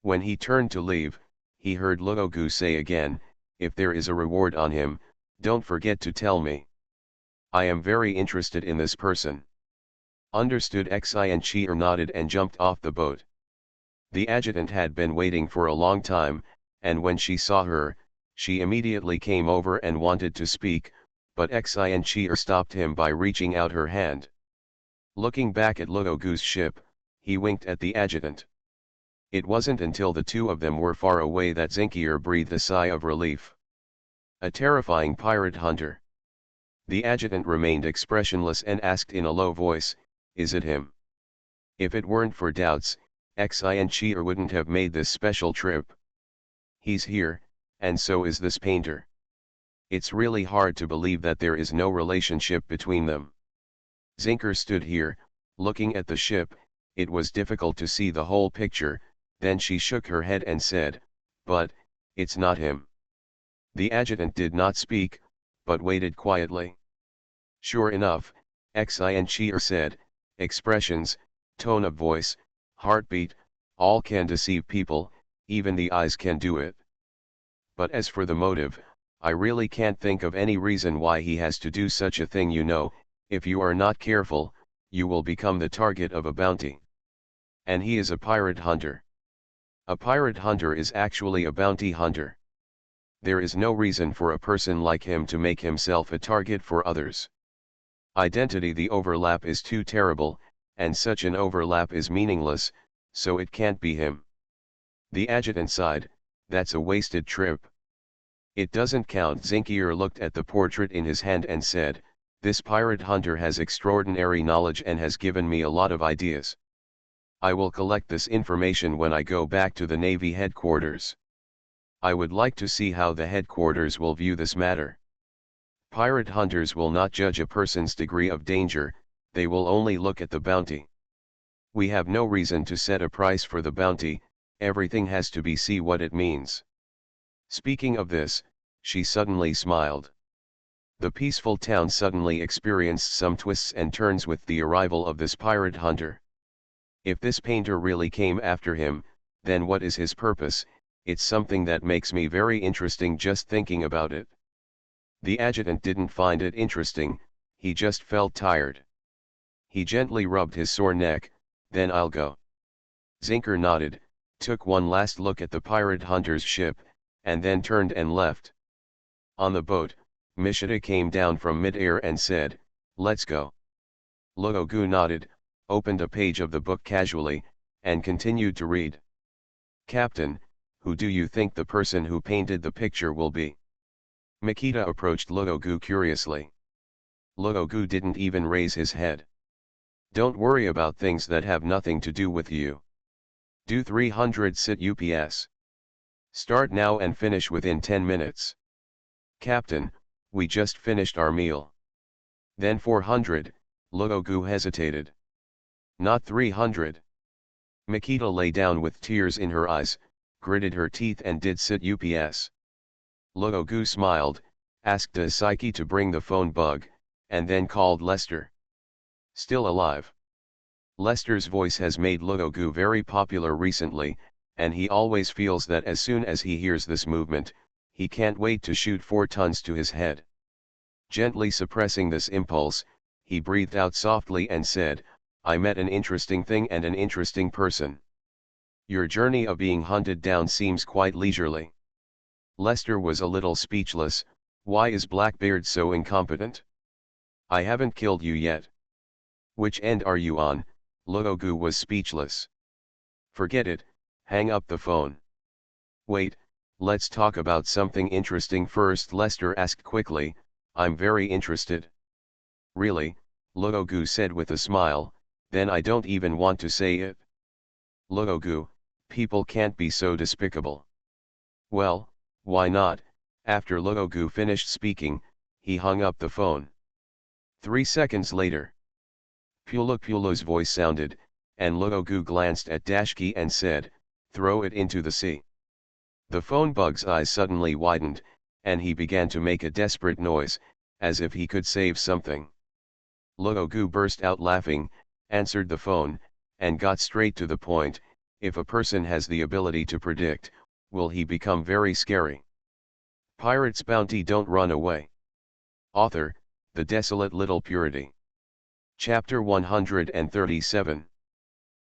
When he turned to leave, he heard Luogu say again, If there is a reward on him, don't forget to tell me. I am very interested in this person. Understood. Xianqier nodded and jumped off the boat. The adjutant had been waiting for a long time, and when she saw her, she immediately came over and wanted to speak, but Xianqier stopped him by reaching out her hand. Looking back at Luogu's ship, he winked at the adjutant. It wasn't until the two of them were far away that Zinkier breathed a sigh of relief. A terrifying pirate hunter. The adjutant remained expressionless and asked in a low voice, Is it him? If it weren't for doubts, Xianqier wouldn't have made this special trip. He's here, and so is this painter. It's really hard to believe that there is no relationship between them. Zinker stood here, looking at the ship. It was difficult to see the whole picture. Then she shook her head and said, But, it's not him. The adjutant did not speak, but waited quietly. Sure enough, Xianqier said, expressions, tone of voice, heartbeat, all can deceive people, even the eyes can do it. But as for the motive, I really can't think of any reason why he has to do such a thing. If you are not careful, you will become the target of a bounty. And he is a pirate hunter. A pirate hunter is actually a bounty hunter. There is no reason for a person like him to make himself a target for others. Identity. The overlap is too terrible, and such an overlap is meaningless, so it can't be him. The adjutant sighed, That's a wasted trip. It doesn't count. Zinkier looked at the portrait in his hand and said, This pirate hunter has extraordinary knowledge and has given me a lot of ideas. I will collect this information when I go back to the Navy headquarters. I would like to see how the headquarters will view this matter. Pirate hunters will not judge a person's degree of danger, they will only look at the bounty. We have no reason to set a price for the bounty, everything has to be see what it means. Speaking of this, she suddenly smiled. The peaceful town suddenly experienced some twists and turns with the arrival of this pirate hunter. If this painter really came after him, then what is his purpose? It's something that makes me very interesting just thinking about it. The adjutant didn't find it interesting, he just felt tired. He gently rubbed his sore neck, then I'll go. Zinker nodded, took one last look at the pirate hunter's ship, and then turned and left. On the boat, Mishita came down from mid-air and said, "Let's go." Luogu nodded, opened a page of the book casually, and continued to read. "Captain, who do you think the person who painted the picture will be?" Mikita approached Luogu curiously. Luogu didn't even raise his head. "Don't worry about things that have nothing to do with you. Do 300 sit UPS. Start now and finish within 10 minutes. Captain, we just finished our meal." "Then 400, Luogu hesitated. "Not 300. Mikita lay down with tears in her eyes, gritted her teeth and did sit UPS. Luogu smiled, asked Daisuke to bring the phone bug, and then called Lester. "Still alive?" Lester's voice has made Luogu very popular recently, and he always feels that as soon as he hears this movement, he can't wait to shoot 4 tons to his head. Gently suppressing this impulse, he breathed out softly and said, "I met an interesting thing and an interesting person. Your journey of being hunted down seems quite leisurely." Lester was a little speechless. Why is Blackbeard so incompetent? "I haven't killed you yet." "Which end are you on?" Luogu was speechless. "Forget it, hang up the phone." "Wait, let's talk about something interesting first," Lester asked quickly. "I'm very interested." "Really?" Luogu said with a smile, "then I don't even want to say it." "Luogu, people can't be so despicable." "Well, why not?" After Luogu finished speaking, he hung up the phone. 3 seconds later, Pulu's voice sounded, and Luogu glanced at Dashki and said, "Throw it into the sea." The phone bug's eyes suddenly widened, and he began to make a desperate noise, as if he could save something. Luogu burst out laughing, answered the phone, and got straight to the point. If a person has the ability to predict, will he become very scary? Pirate's Bounty Don't Run Away. Author, The Desolate Little Purity. Chapter 137.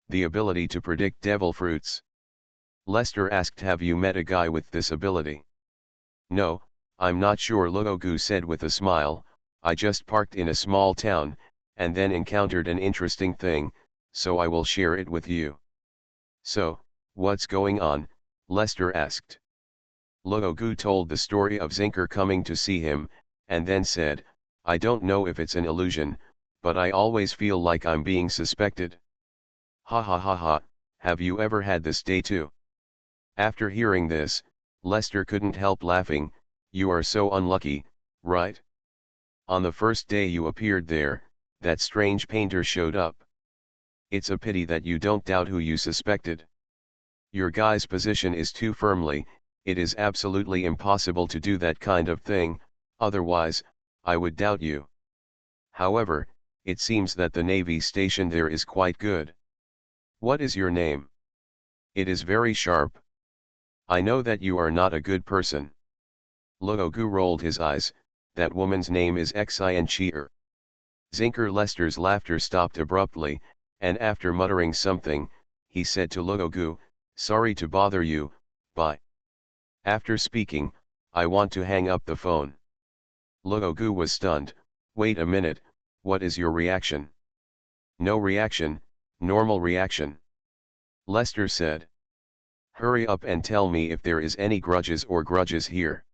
The ability to predict devil fruits. Lester asked, "Have you met a guy with this ability?" "No, I'm not sure," Luogu said with a smile. "I just parked in a small town, and then encountered an interesting thing, so I will share it with you." "So, what's going on?" Lester asked. Luogu told the story of Zinker coming to see him, and then said, "I don't know if it's an illusion, but I always feel like I'm being suspected." "Ha ha ha ha, have you ever had this day too?" After hearing this, Lester couldn't help laughing. "You are so unlucky, right? On the first day you appeared there, that strange painter showed up. It's a pity that you don't doubt who you suspected. Your guy's position is too firmly, it is absolutely impossible to do that kind of thing, otherwise, I would doubt you. However, it seems that the Navy station there is quite good. What is your name?" "It is very sharp." "I know that you are not a good person." Luogu rolled his eyes. "That woman's name is Xian. Zinker Lester's laughter stopped abruptly, and after muttering something, he said to Luogu, "Sorry to bother you, bye." After speaking, "I want to hang up the phone." Luogu was stunned. "Wait a minute, what is your reaction?" "No reaction, normal reaction." Lester said. "Hurry up and tell me if there is any grudges here."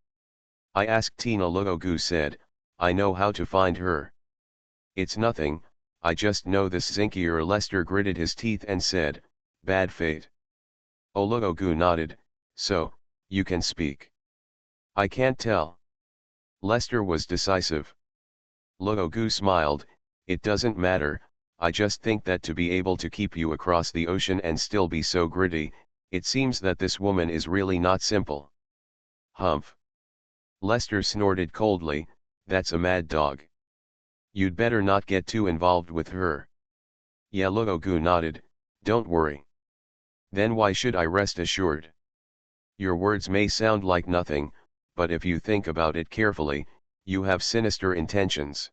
"I asked Tina," Luogu said. "I know how to find her." "It's nothing, I just know this Zinkier." Lester gritted his teeth and said, "Bad fate." Luogu nodded. "So, You can speak. I can't tell. Lester was decisive. Luogu smiled, it doesn't matter, I just think that to be able to keep you across the ocean and still be so gritty, it seems that this woman is really not simple. Humph. Lester snorted coldly, that's a mad dog. You'd better not get too involved with her. Yeah, Luogu nodded, don't worry. Then why should I rest assured? Your words may sound like nothing, but if you think about it carefully, you have sinister intentions.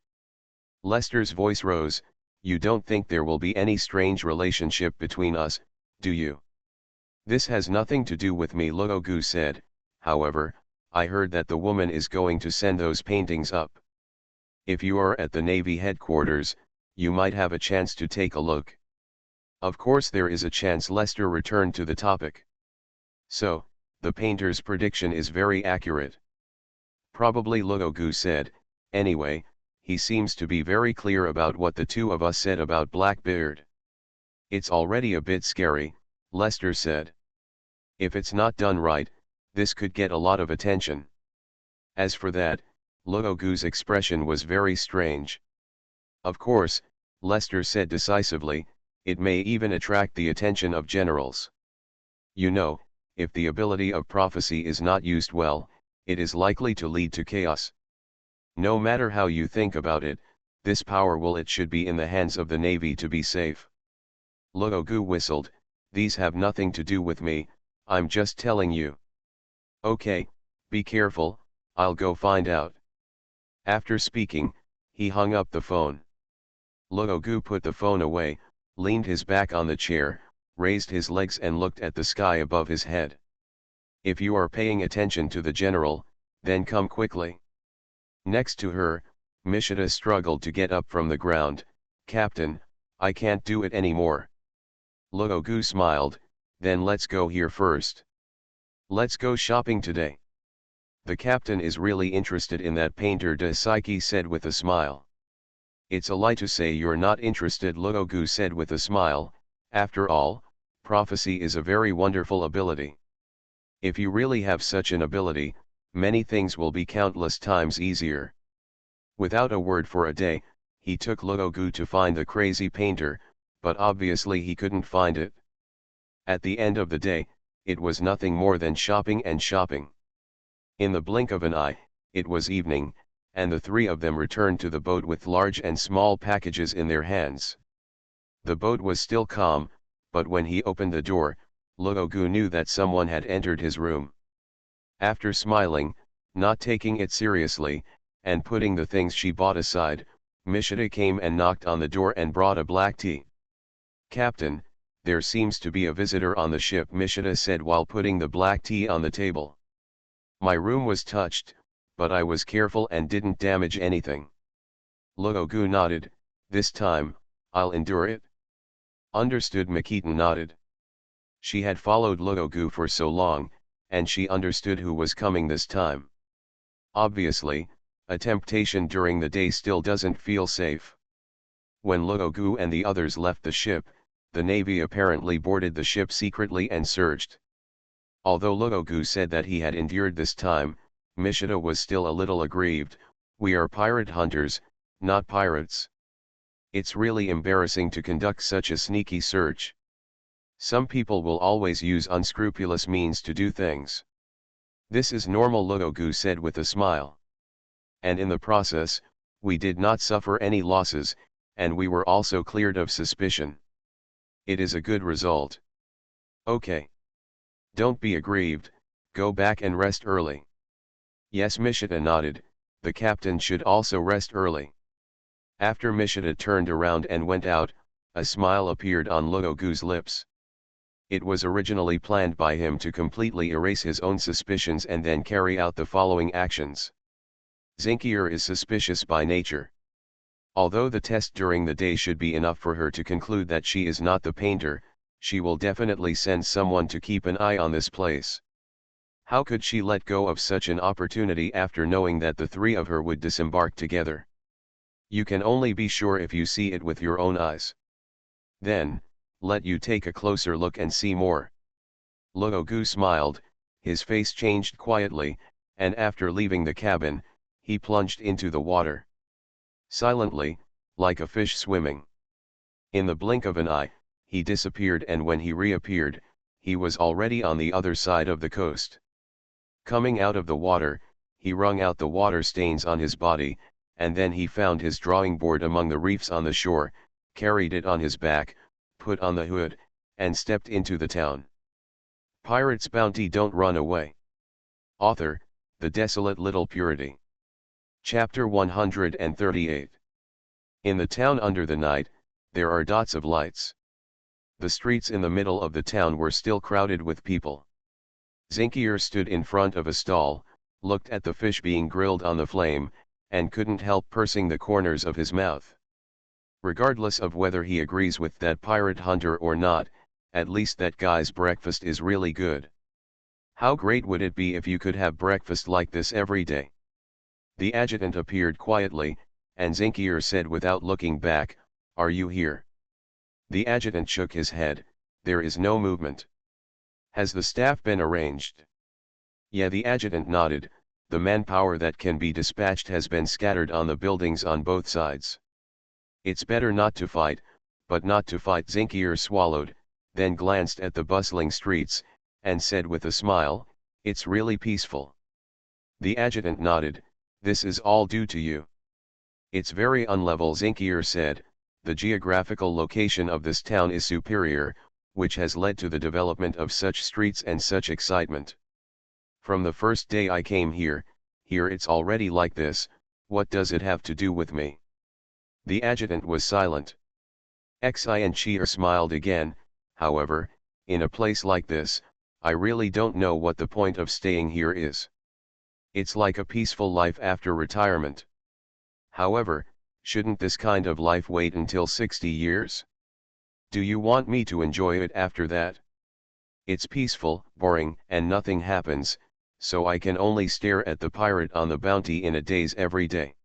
Lester's voice rose, you don't think there will be any strange relationship between us, do you? This has nothing to do with me, Luogu said, however, I heard that the woman is going to send those paintings up. If you are at the Navy headquarters, you might have a chance to take a look. Of course there is a chance, Lester returned to the topic. So, the painter's prediction is very accurate. Probably, Luogu said, anyway, he seems to be very clear about what the two of us said about Blackbeard. It's already a bit scary, Lester said. If it's not done right, this could get a lot of attention. As for that, Luogu's expression was very strange. Of course, Lester said decisively, it may even attract the attention of generals. You know, if the ability of prophecy is not used well, it is likely to lead to chaos. No matter how you think about it, this power should be in the hands of the Navy to be safe. Luogu whistled, these have nothing to do with me, I'm just telling you. Okay, be careful, I'll go find out. After speaking, he hung up the phone. Luogu put the phone away, leaned his back on the chair, raised his legs and looked at the sky above his head. If you are paying attention to the general, then come quickly. Next to her, Mishita struggled to get up from the ground. Captain, I can't do it anymore. Luogu smiled, then let's go here first. Let's go shopping today. The captain is really interested in that painter, Daisuke said with a smile. It's a lie to say you're not interested, Luogu said with a smile, after all, prophecy is a very wonderful ability. If you really have such an ability, many things will be countless times easier. Without a word for a day, he took Luogu to find the crazy painter, but obviously he couldn't find it. At the end of the day, it was nothing more than shopping and shopping. In the blink of an eye, it was evening, and the three of them returned to the boat with large and small packages in their hands. The boat was still calm, but when he opened the door, Luogu knew that someone had entered his room. After smiling, not taking it seriously, and putting the things she bought aside, Mishita came and knocked on the door and brought a black tea. Captain, there seems to be a visitor on the ship, Mishita said while putting the black tea on the table. My room was touched, but I was careful and didn't damage anything. Luogu nodded, this time, I'll endure it. Understood, Makita nodded. She had followed Luogu for so long, and she understood who was coming this time. Obviously, a temptation during the day still doesn't feel safe. When Luogu and the others left the ship, the Navy apparently boarded the ship secretly and searched. Although Luogu said that he had endured this time, Mishita was still a little aggrieved. We are pirate hunters, not pirates. It's really embarrassing to conduct such a sneaky search. Some people will always use unscrupulous means to do things. This is normal, Luogu said with a smile. And in the process, we did not suffer any losses, and we were also cleared of suspicion. It is a good result. Okay. Don't be aggrieved, go back and rest early. Yes, Mishita nodded, the captain should also rest early. After Mishita turned around and went out, a smile appeared on Luogu's lips. It was originally planned by him to completely erase his own suspicions and then carry out the following actions. Zinkier is suspicious by nature. Although the test during the day should be enough for her to conclude that she is not the painter, she will definitely send someone to keep an eye on this place. How could she let go of such an opportunity after knowing that the three of her would disembark together? You can only be sure if you see it with your own eyes. Then, let you take a closer look and see more. Luogu smiled, his face changed quietly, and after leaving the cabin, he plunged into the water. Silently, like a fish swimming. In the blink of an eye, he disappeared, and when he reappeared, he was already on the other side of the coast. Coming out of the water, he wrung out the water stains on his body, and then he found his drawing board among the reefs on the shore, carried it on his back, put on the hood, and stepped into the town. Pirate's Bounty, Don't Run Away. Author, The Desolate Little Purity. Chapter 138. In the town under the night, there are dots of lights. The streets in the middle of the town were still crowded with people. Zinkier stood in front of a stall, looked at the fish being grilled on the flame, and couldn't help pursing the corners of his mouth. Regardless of whether he agrees with that pirate hunter or not, at least that guy's breakfast is really good. How great would it be if you could have breakfast like this every day? The adjutant appeared quietly, and Zinkier said without looking back, "Are you here?" The adjutant shook his head. "There is no movement." "Has the staff been arranged?" "Yeah," the adjutant nodded. "The manpower that can be dispatched has been scattered on the buildings on both sides. It's better not to fight, but not to fight." Zinkier swallowed, then glanced at the bustling streets, and said with a smile, "It's really peaceful." The adjutant nodded. "This is all due to you." "It's very unlevel," Zinkier said. "The geographical location of this town is superior, which has led to the development of such streets and such excitement. From the first day I came here it's already like this. What does it have to do with me?" The adjutant was silent. Xianqier smiled again. "However, in a place like this, I really don't know what the point of staying here is. It's like a peaceful life after retirement. However, shouldn't this kind of life wait until 60 years? Do you want me to enjoy it after that? It's peaceful, boring, and nothing happens, so I can only stare at the pirate on the Bounty in a daze every day."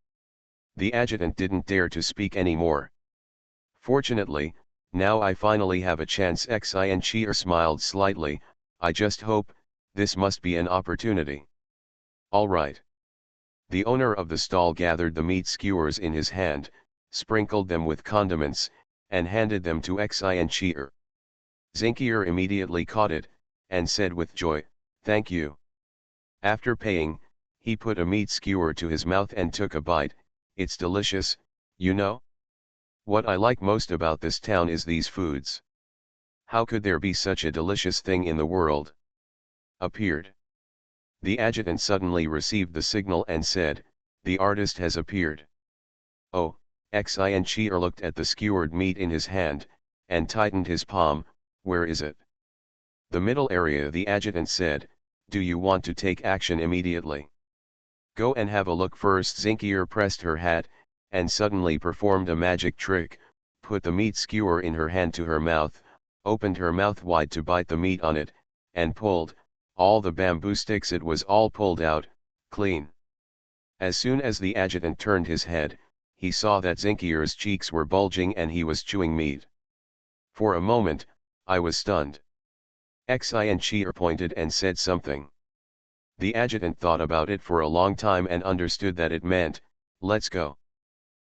The adjutant didn't dare to speak any more. "Fortunately, now I finally have a chance." Xianqier smiled slightly. "I just hope, this must be an opportunity." "All right." The owner of the stall gathered the meat skewers in his hand, sprinkled them with condiments, and handed them to Xianqier. Zinkier immediately caught it, and said with joy, "Thank you." After paying, he put a meat skewer to his mouth and took a bite. "It's delicious, you know? What I like most about this town is these foods. How could there be such a delicious thing in the world?" Appeared. The adjutant suddenly received the signal and said, "The artist has appeared." "Oh," Xianqier looked at the skewered meat in his hand, and tightened his palm. "Where is it?" "The middle area," the adjutant said. "Do you want to take action immediately?" "Go and have a look first." Zinkier pressed her hat, and suddenly performed a magic trick, put the meat skewer in her hand to her mouth, opened her mouth wide to bite the meat on it, and pulled, all the bamboo sticks. It was all pulled out, clean. As soon as the adjutant turned his head, he saw that Zinkier's cheeks were bulging and he was chewing meat. For a moment, I was stunned. Xianqier pointed and said something. The adjutant thought about it for a long time and understood that it meant, "Let's go."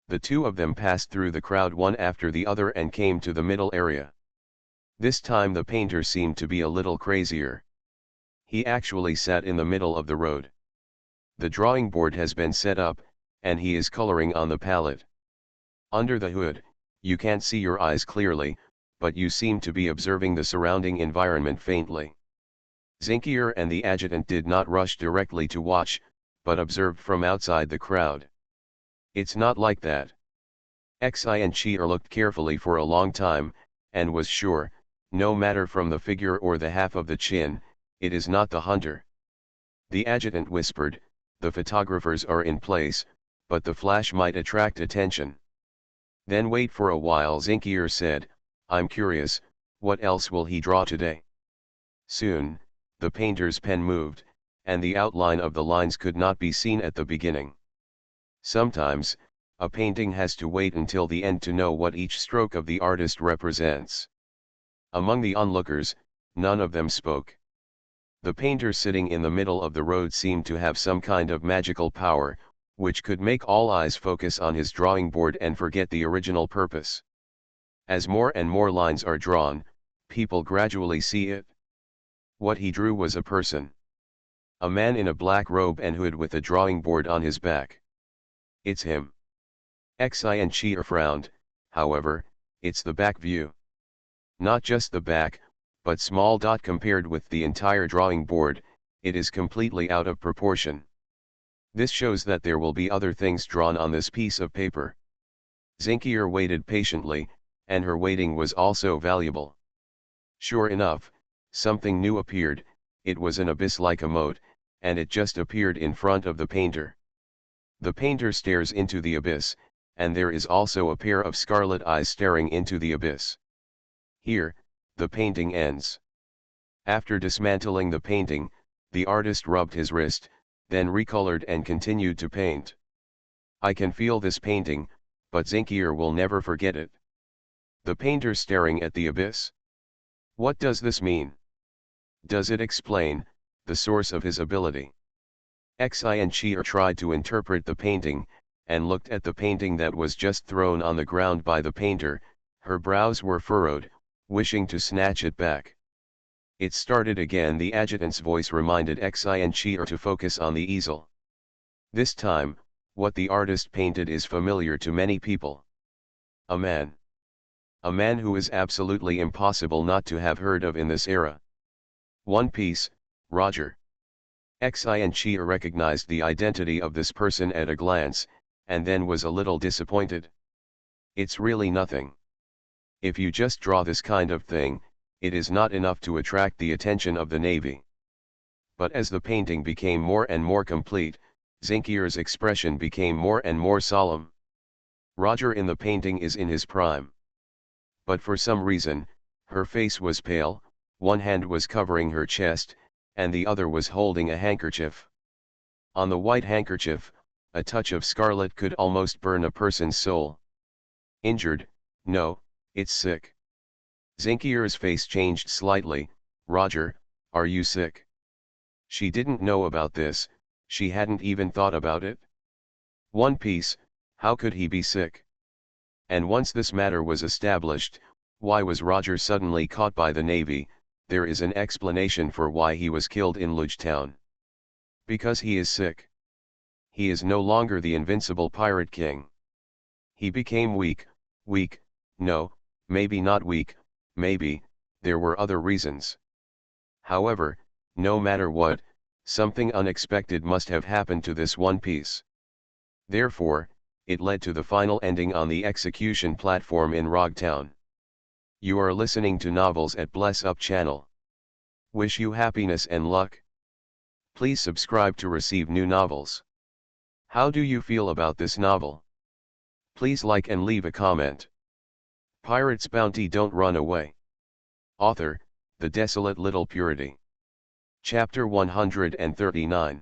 The two of them passed through the crowd one after the other and came to the middle area. This time the painter seemed to be a little crazier. He actually sat in the middle of the road. The drawing board has been set up, and he is coloring on the palette. Under the hood, you can't see your eyes clearly, but you seem to be observing the surrounding environment faintly. Zinkier and the adjutant did not rush directly to watch, but observed from outside the crowd. "It's not like that." Xianqier looked carefully for a long time, and was sure, no matter from the figure or the half of the chin, it is not the hunter. The adjutant whispered, "The photographers are in place, but the flash might attract attention." "Then wait for a while," Zinkier said. "I'm curious, what else will he draw today?" Soon, the painter's pen moved, and the outline of the lines could not be seen at the beginning. Sometimes, a painting has to wait until the end to know what each stroke of the artist represents. Among the onlookers, none of them spoke. The painter sitting in the middle of the road seemed to have some kind of magical power, which could make all eyes focus on his drawing board and forget the original purpose. As more and more lines are drawn, people gradually see it. What he drew was a person. A man in a black robe and hood with a drawing board on his back. It's him. Xi and Chia frowned, however, it's the back view. Not just the back, but small dot compared with the entire drawing board, it is completely out of proportion. This shows that there will be other things drawn on this piece of paper. Zinkier waited patiently, and her waiting was also valuable. Sure enough, something new appeared, it was an abyss like a moat, and it just appeared in front of the painter. The painter stares into the abyss, and there is also a pair of scarlet eyes staring into the abyss. Here, the painting ends. After dismantling the painting, the artist rubbed his wrist, then recolored and continued to paint. I can feel this painting, but Zinkier will never forget it. The painter staring at the abyss. What does this mean? Does it explain the source of his ability? Xi and Chia tried to interpret the painting, and looked at the painting that was just thrown on the ground by the painter. Her brows were furrowed, wishing to snatch it back. It started again. The adjutant's voice reminded Xi and Chia to focus on the easel. This time, what the artist painted is familiar to many people. A man. A man who is absolutely impossible not to have heard of in this era. One Piece, Roger. Xi and Chia recognized the identity of this person at a glance, and then was a little disappointed. It's really nothing. If you just draw this kind of thing, it is not enough to attract the attention of the Navy. But as the painting became more and more complete, Zinkier's expression became more and more solemn. Roger in the painting is in his prime. But for some reason, her face was pale, one hand was covering her chest, and the other was holding a handkerchief. On the white handkerchief, a touch of scarlet could almost burn a person's soul. Injured? No, it's sick. Zinkier's face changed slightly. Roger, are you sick? She didn't know about this, she hadn't even thought about it. One Piece, how could he be sick? And once this matter was established, why was Roger suddenly caught by the Navy? There is an explanation for why he was killed in Lugetown. Because he is sick. He is no longer the invincible pirate king. He became weak, no, maybe not weak, maybe, there were other reasons. However, no matter what, something unexpected must have happened to this One Piece. Therefore, it led to the final ending on the execution platform in Rogtown. You are listening to Novels at Bless Up channel. Wish you happiness and luck. Please subscribe to receive new novels. How do you feel about this novel? Please like and leave a comment. Pirate's Bounty, Don't Run Away. Author, The Desolate Little Purity. Chapter 139.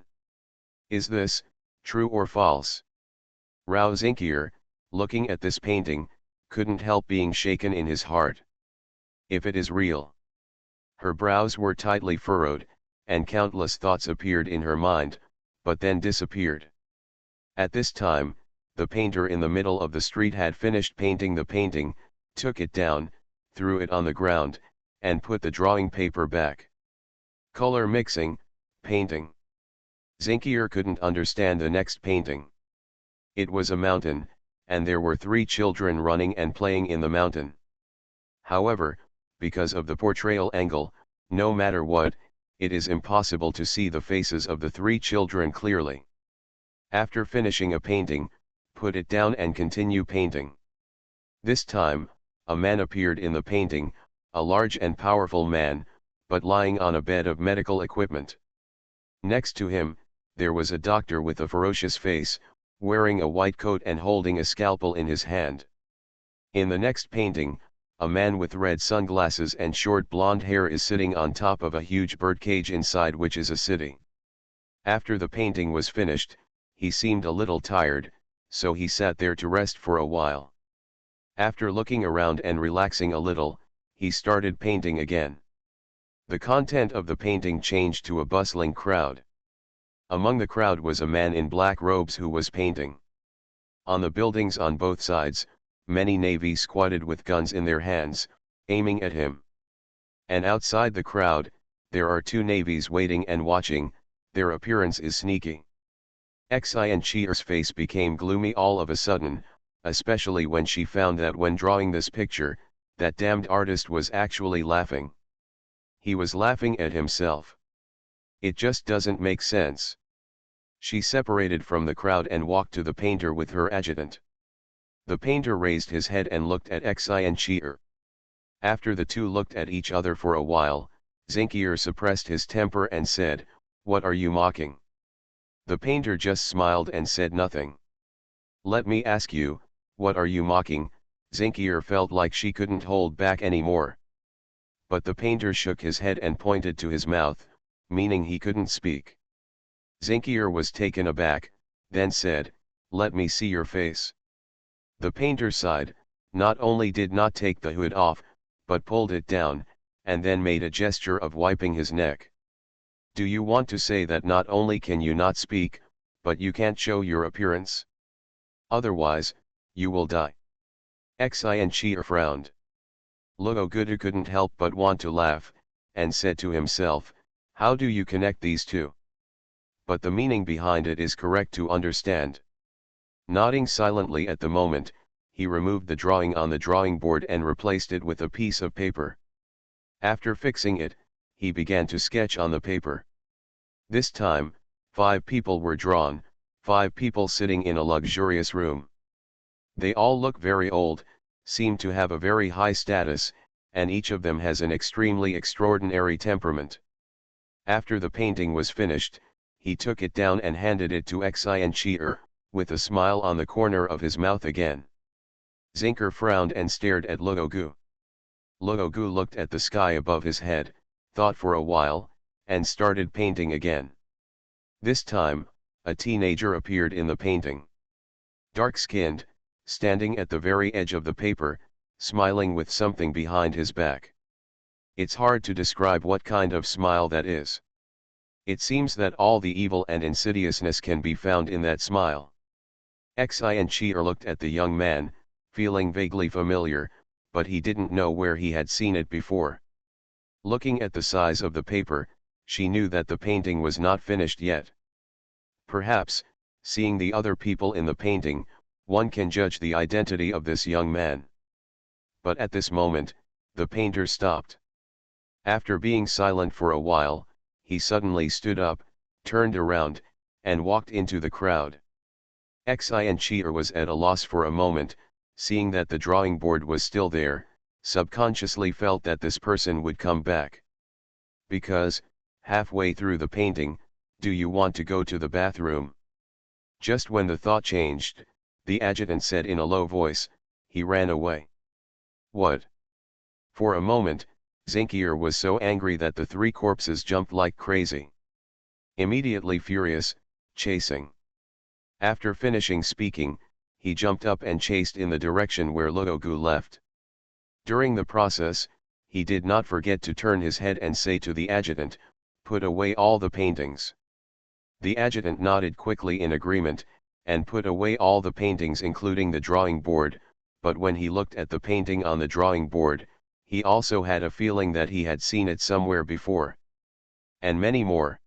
Is this true or false? Rao Zinkier, looking at this painting, couldn't help being shaken in his heart. If it is real. Her brows were tightly furrowed, and countless thoughts appeared in her mind, but then disappeared. At this time, the painter in the middle of the street had finished painting the painting, took it down, threw it on the ground, and put the drawing paper back. Color mixing, painting. Zinkier couldn't understand the next painting. It was a mountain, and there were 3 children running and playing in the mountain. However, because of the portrayal angle, no matter what, it is impossible to see the faces of the 3 children clearly. After finishing a painting, put it down and continue painting. This time, a man appeared in the painting, a large and powerful man, but lying on a bed of medical equipment. Next to him, there was a doctor with a ferocious face, wearing a white coat and holding a scalpel in his hand. In the next painting, a man with red sunglasses and short blonde hair is sitting on top of a huge birdcage inside which is a city. After the painting was finished, he seemed a little tired, so he sat there to rest for a while. After looking around and relaxing a little, he started painting again. The content of the painting changed to a bustling crowd. Among the crowd was a man in black robes who was painting. On the buildings on both sides, many navvies squatted with guns in their hands, aiming at him. And outside the crowd, there are two navvies waiting and watching. Their appearance is sneaky. Xianqi's face became gloomy all of a sudden, especially when she found that when drawing this picture, that damned artist was actually laughing. He was laughing at himself. It just doesn't make sense. She separated from the crowd and walked to the painter with her adjutant. The painter raised his head and looked at Xianqi. After the two looked at each other for a while, Zinkier suppressed his temper and said, "What are you mocking?" The painter just smiled and said nothing. "Let me ask you, what are you mocking?" Zinkier felt like she couldn't hold back anymore. But the painter shook his head and pointed to his mouth, meaning he couldn't speak. Zinkier was taken aback, then said, "Let me see your face." The painter sighed, not only did not take the hood off, but pulled it down, and then made a gesture of wiping his neck. "Do you want to say that not only can you not speak, but you can't show your appearance? Otherwise, you will die." Xianqi frowned. Luogudu couldn't help but want to laugh, and said to himself, "How do you connect these two? But the meaning behind it is correct to understand." Nodding silently at the moment, he removed the drawing on the drawing board and replaced it with a piece of paper. After fixing it, he began to sketch on the paper. This time, 5 people were drawn, 5 people sitting in a luxurious room. They all look very old, seem to have a very high status, and each of them has an extremely extraordinary temperament. After the painting was finished, he took it down and handed it to Xianqi, with a smile on the corner of his mouth again. Zinker frowned and stared at Luogu. Luogu looked at the sky above his head, thought for a while, and started painting again. This time, a teenager appeared in the painting. Dark-skinned, standing at the very edge of the paper, smiling with something behind his back. It's hard to describe what kind of smile that is. It seems that all the evil and insidiousness can be found in that smile. Xianqi looked at the young man, feeling vaguely familiar, but he didn't know where he had seen it before. Looking at the size of the paper, she knew that the painting was not finished yet. Perhaps, seeing the other people in the painting, one can judge the identity of this young man. But at this moment, the painter stopped. After being silent for a while, he suddenly stood up, turned around, and walked into the crowd. Xianqi was at a loss for a moment, seeing that the drawing board was still there, subconsciously felt that this person would come back. Because, halfway through the painting, "Do you want to go to the bathroom?" Just when the thought changed, the adjutant said in a low voice, "He ran away." "What?" For a moment, Zinkier was so angry that the 3 corpses jumped like crazy. Immediately furious, chasing. After finishing speaking, he jumped up and chased in the direction where Luogu left. During the process, he did not forget to turn his head and say to the adjutant, "Put away all the paintings." The adjutant nodded quickly in agreement, and put away all the paintings including the drawing board, but when he looked at the painting on the drawing board, he also had a feeling that he had seen it somewhere before. And many more.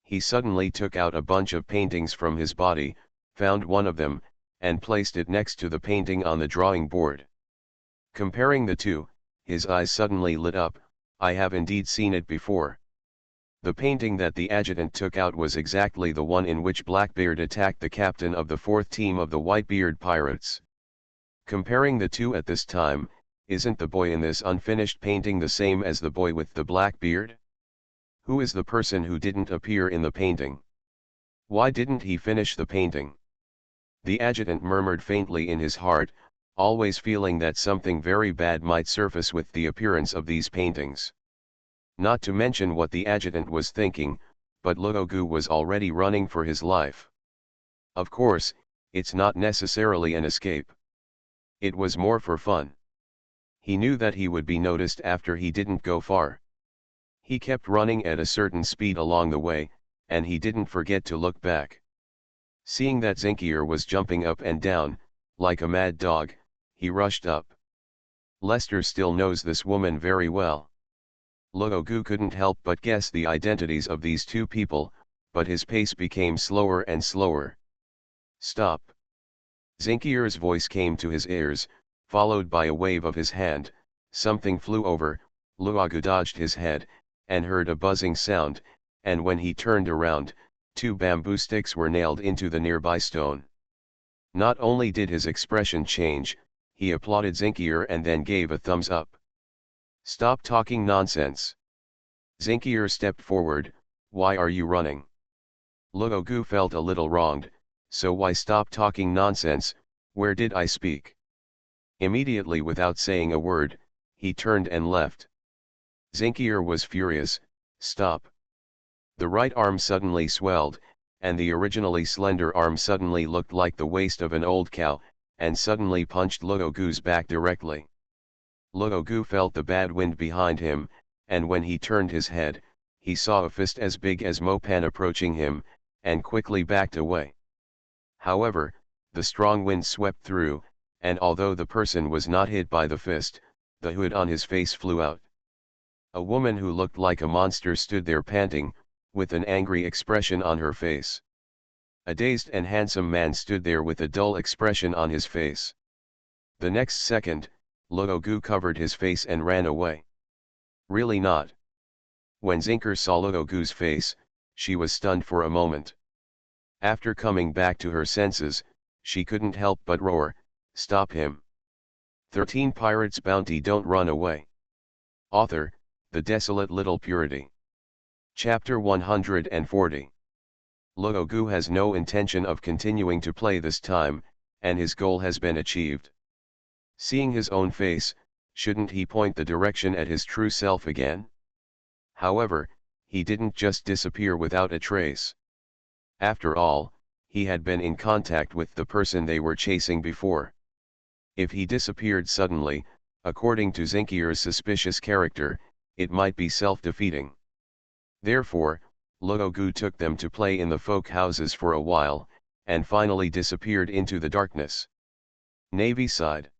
He suddenly took out a bunch of paintings from his body, found one of them, and placed it next to the painting on the drawing board. Comparing the two, his eyes suddenly lit up. "I have indeed seen it before." The painting that the adjutant took out was exactly the one in which Blackbeard attacked the captain of the 4th team of the Whitebeard Pirates. Comparing the two at this time, isn't the boy in this unfinished painting the same as the boy with the black beard? Who is the person who didn't appear in the painting? Why didn't he finish the painting? The adjutant murmured faintly in his heart, always feeling that something very bad might surface with the appearance of these paintings. Not to mention what the adjutant was thinking, but Luogu was already running for his life. Of course, it's not necessarily an escape. It was more for fun. He knew that he would be noticed after he didn't go far. He kept running at a certain speed along the way, and he didn't forget to look back. Seeing that Zinkier was jumping up and down, like a mad dog, he rushed up. Lester still knows this woman very well. Luogu couldn't help but guess the identities of these two people, but his pace became slower and slower. "Stop!" Zinkier's voice came to his ears, followed by a wave of his hand. Something flew over. Luogu dodged his head, and heard a buzzing sound, and when he turned around, 2 bamboo sticks were nailed into the nearby stone. Not only did his expression change, he applauded Zinkier and then gave a thumbs up. "Stop talking nonsense." Zinkier stepped forward. "Why are you running?" Luogu felt a little wronged. "So why stop talking nonsense? Where did I speak?" Immediately, without saying a word, he turned and left. Zinkier was furious. "Stop!" The right arm suddenly swelled, and the originally slender arm suddenly looked like the waist of an old cow, and suddenly punched Luogu's back directly. Luogu felt the bad wind behind him, and when he turned his head, he saw a fist as big as Mopan approaching him, and quickly backed away. However, the strong wind swept through, and although the person was not hit by the fist, the hood on his face flew out. A woman who looked like a monster stood there panting, with an angry expression on her face. A dazed and handsome man stood there with a dull expression on his face. The next second, Luogu covered his face and ran away. "Really not?" When Zinker saw Luogu's face, she was stunned for a moment. After coming back to her senses, she couldn't help but roar, "Stop him!" 13 Pirates Bounty Don't Run Away. Author, The Desolate Little Purity. Chapter 140. Luogu has no intention of continuing to play this time, and his goal has been achieved. Seeing his own face, shouldn't he point the direction at his true self again? However, he didn't just disappear without a trace. After all, he had been in contact with the person they were chasing before. If he disappeared suddenly, according to Zinkier's suspicious character, it might be self-defeating. Therefore, Luogu took them to play in the folk houses for a while, and finally disappeared into the darkness. Navy side.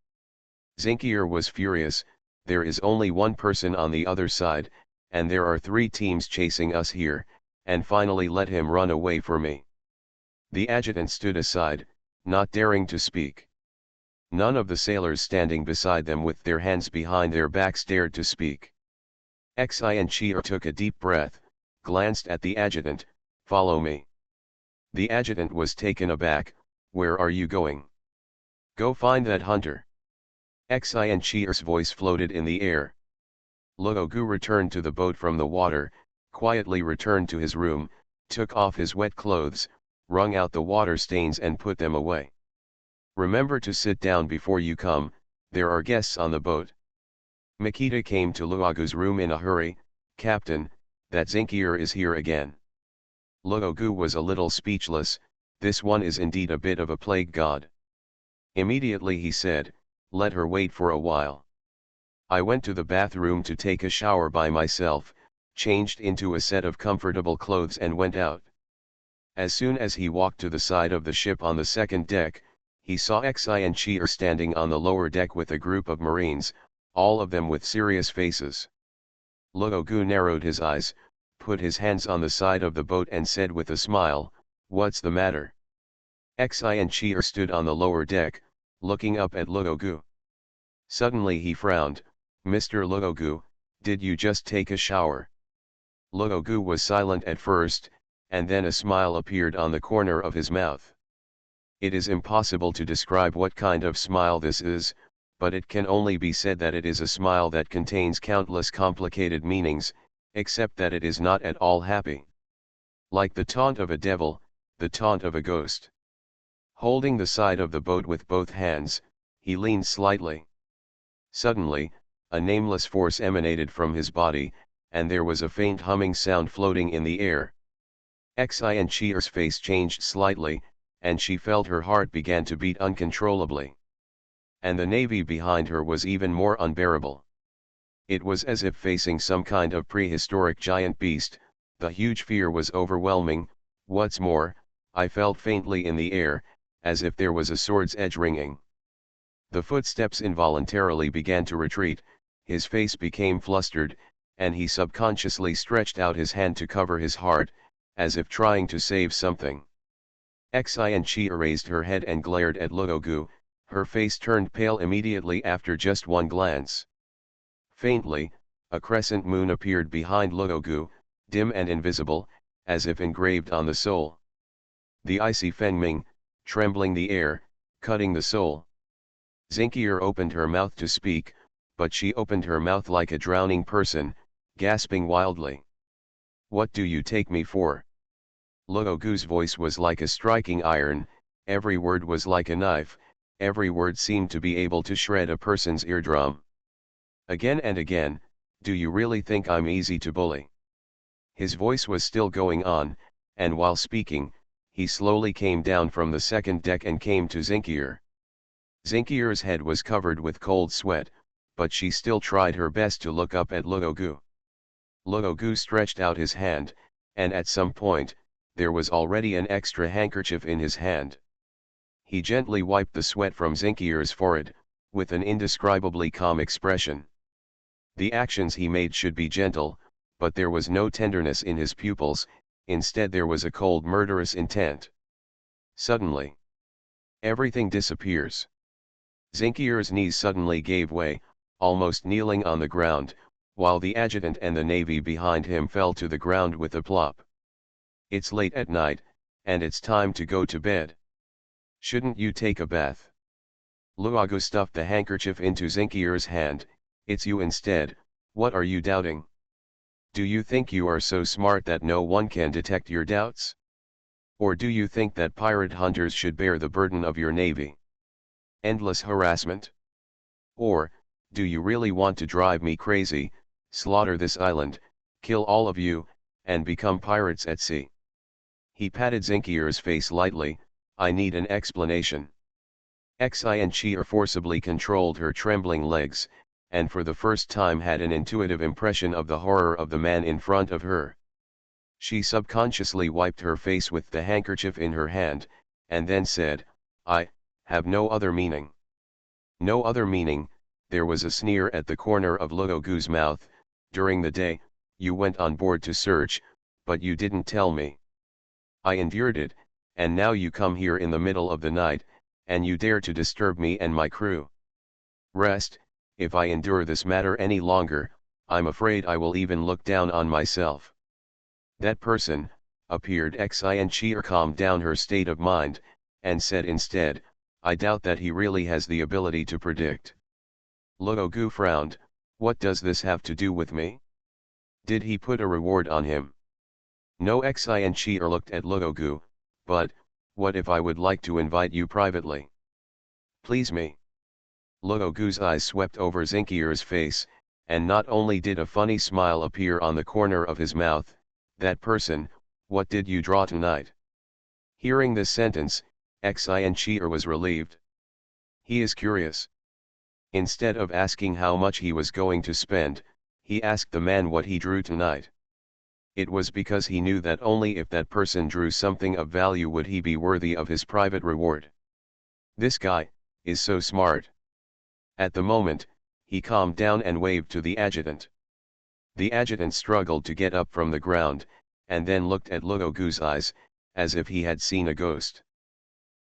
Zinkier was furious. "There is only one person on the other side, and there are 3 teams chasing us here, and finally let him run away for me." The adjutant stood aside, not daring to speak. None of the sailors standing beside them with their hands behind their backs dared to speak. Zinkier took a deep breath, glanced at the adjutant. "Follow me." The adjutant was taken aback. "Where are you going?" "Go find that hunter." Zinkier's voice floated in the air. Luogu returned to the boat from the water, quietly returned to his room, took off his wet clothes, wrung out the water stains and put them away. "Remember to sit down before you come, there are guests on the boat." Makita came to Luogu's room in a hurry. "Captain, that Zinkier is here again." Luogu was a little speechless. This one is indeed a bit of a plague god. Immediately he said, "Let her wait for a while." I went to the bathroom to take a shower by myself, changed into a set of comfortable clothes and went out. As soon as he walked to the side of the ship on the second deck, he saw Zinkier standing on the lower deck with a group of Marines, all of them with serious faces. Luogu narrowed his eyes, put his hands on the side of the boat and said with a smile, "What's the matter?" Zinkier stood on the lower deck, looking up at Luogu. Suddenly he frowned. "Mr. Luogu, did you just take a shower?" Luogu was silent at first, and then a smile appeared on the corner of his mouth. It is impossible to describe what kind of smile this is, but it can only be said that it is a smile that contains countless complicated meanings, except that it is not at all happy. Like the taunt of a devil, the taunt of a ghost. Holding the side of the boat with both hands, he leaned slightly. Suddenly, a nameless force emanated from his body, and there was a faint humming sound floating in the air. Zinkier's face changed slightly, and she felt her heart began to beat uncontrollably. And the navy behind her was even more unbearable. It was as if facing some kind of prehistoric giant beast. The huge fear was overwhelming. What's more, I felt faintly in the air, as if there was a sword's edge ringing. The footsteps involuntarily began to retreat, his face became flustered, and he subconsciously stretched out his hand to cover his heart, as if trying to save something. Xianqi raised her head and glared at Luogu, her face turned pale immediately after just one glance. Faintly, a crescent moon appeared behind Luogu, dim and invisible, as if engraved on the soul. The icy fengming, trembling the air, cutting the soul. Xingqier opened her mouth to speak, but she opened her mouth like a drowning person, gasping wildly. What do you take me for? Luogu's voice was like a striking iron, every word was like a knife, every word seemed to be able to shred a person's eardrum. Again and again, do you really think I'm easy to bully? His voice was still going on, and while speaking, he slowly came down from the second deck and came to Xingqier. Xingqier's head was covered with cold sweat, but she still tried her best to look up at Luogu. Luogu stretched out his hand, and at some point, there was already an extra handkerchief in his hand. He gently wiped the sweat from Xingqier's forehead, with an indescribably calm expression. The actions he made should be gentle, but there was no tenderness in his pupils, instead there was a cold murderous intent. Suddenly, everything disappears. Xingqier's knees suddenly gave way, almost kneeling on the ground, while the adjutant and the navy behind him fell to the ground with a plop. It's late at night, and it's time to go to bed. Shouldn't you take a bath? Luogu stuffed the handkerchief into Xingqier's hand. It's you instead, what are you doubting? Do you think you are so smart that no one can detect your doubts? Or do you think that pirate hunters should bear the burden of your navy? Endless harassment? Or, do you really want to drive me crazy, slaughter this island, kill all of you, and become pirates at sea? He patted Xingqier's face lightly. I need an explanation. Xianqi forcibly controlled her trembling legs, and for the first time had an intuitive impression of the horror of the man in front of her. She subconsciously wiped her face with the handkerchief in her hand, and then said, I have no other meaning. No other meaning. There was a sneer at the corner of Luogu's mouth. During the day, you went on board to search, but you didn't tell me. I endured it, and now you come here in the middle of the night, and you dare to disturb me and my crew. Rest, if I endure this matter any longer, I'm afraid I will even look down on myself. That person, appeared Xianqi calmed down her state of mind, and said instead, I doubt that he really has the ability to predict. Luogu frowned, what does this have to do with me? Did he put a reward on him? No. Xianqi looked at Luogu, but, what if I would like to invite you privately? Please me. Luogu's eyes swept over Xingqier's face, and not only did a funny smile appear on the corner of his mouth, that person, what did you draw tonight? Hearing this sentence, Xianqi was relieved. He is curious. Instead of asking how much he was going to spend, he asked the man what he drew tonight. It was because he knew that only if that person drew something of value would he be worthy of his private reward. This guy is so smart. At the moment, he calmed down and waved to the adjutant. The adjutant struggled to get up from the ground, and then looked at Luogu's eyes, as if he had seen a ghost.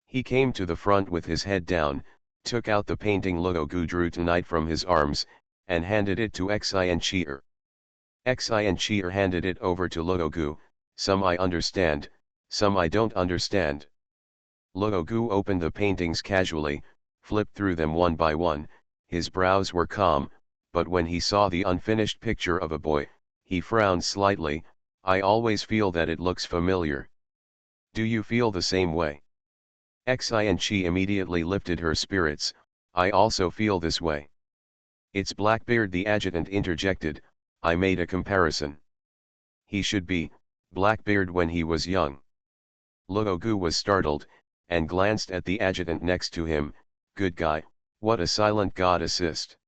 He came to the front with his head down, took out the painting Luogu drew tonight from his arms, and handed it to Xianqi. Xianqi handed it over to Luogu. Some I understand, some I don't understand. Luogu opened the paintings casually, flipped through them one by one. His brows were calm, but when he saw the unfinished picture of a boy, he frowned slightly. I always feel that it looks familiar. Do you feel the same way? Xianqi immediately lifted her spirits. I also feel this way. It's Blackbeard, the adjutant interjected. I made a comparison. He should be Blackbeard when he was young. Luogu was startled, and glanced at the adjutant next to him. Good guy, what a silent god assist.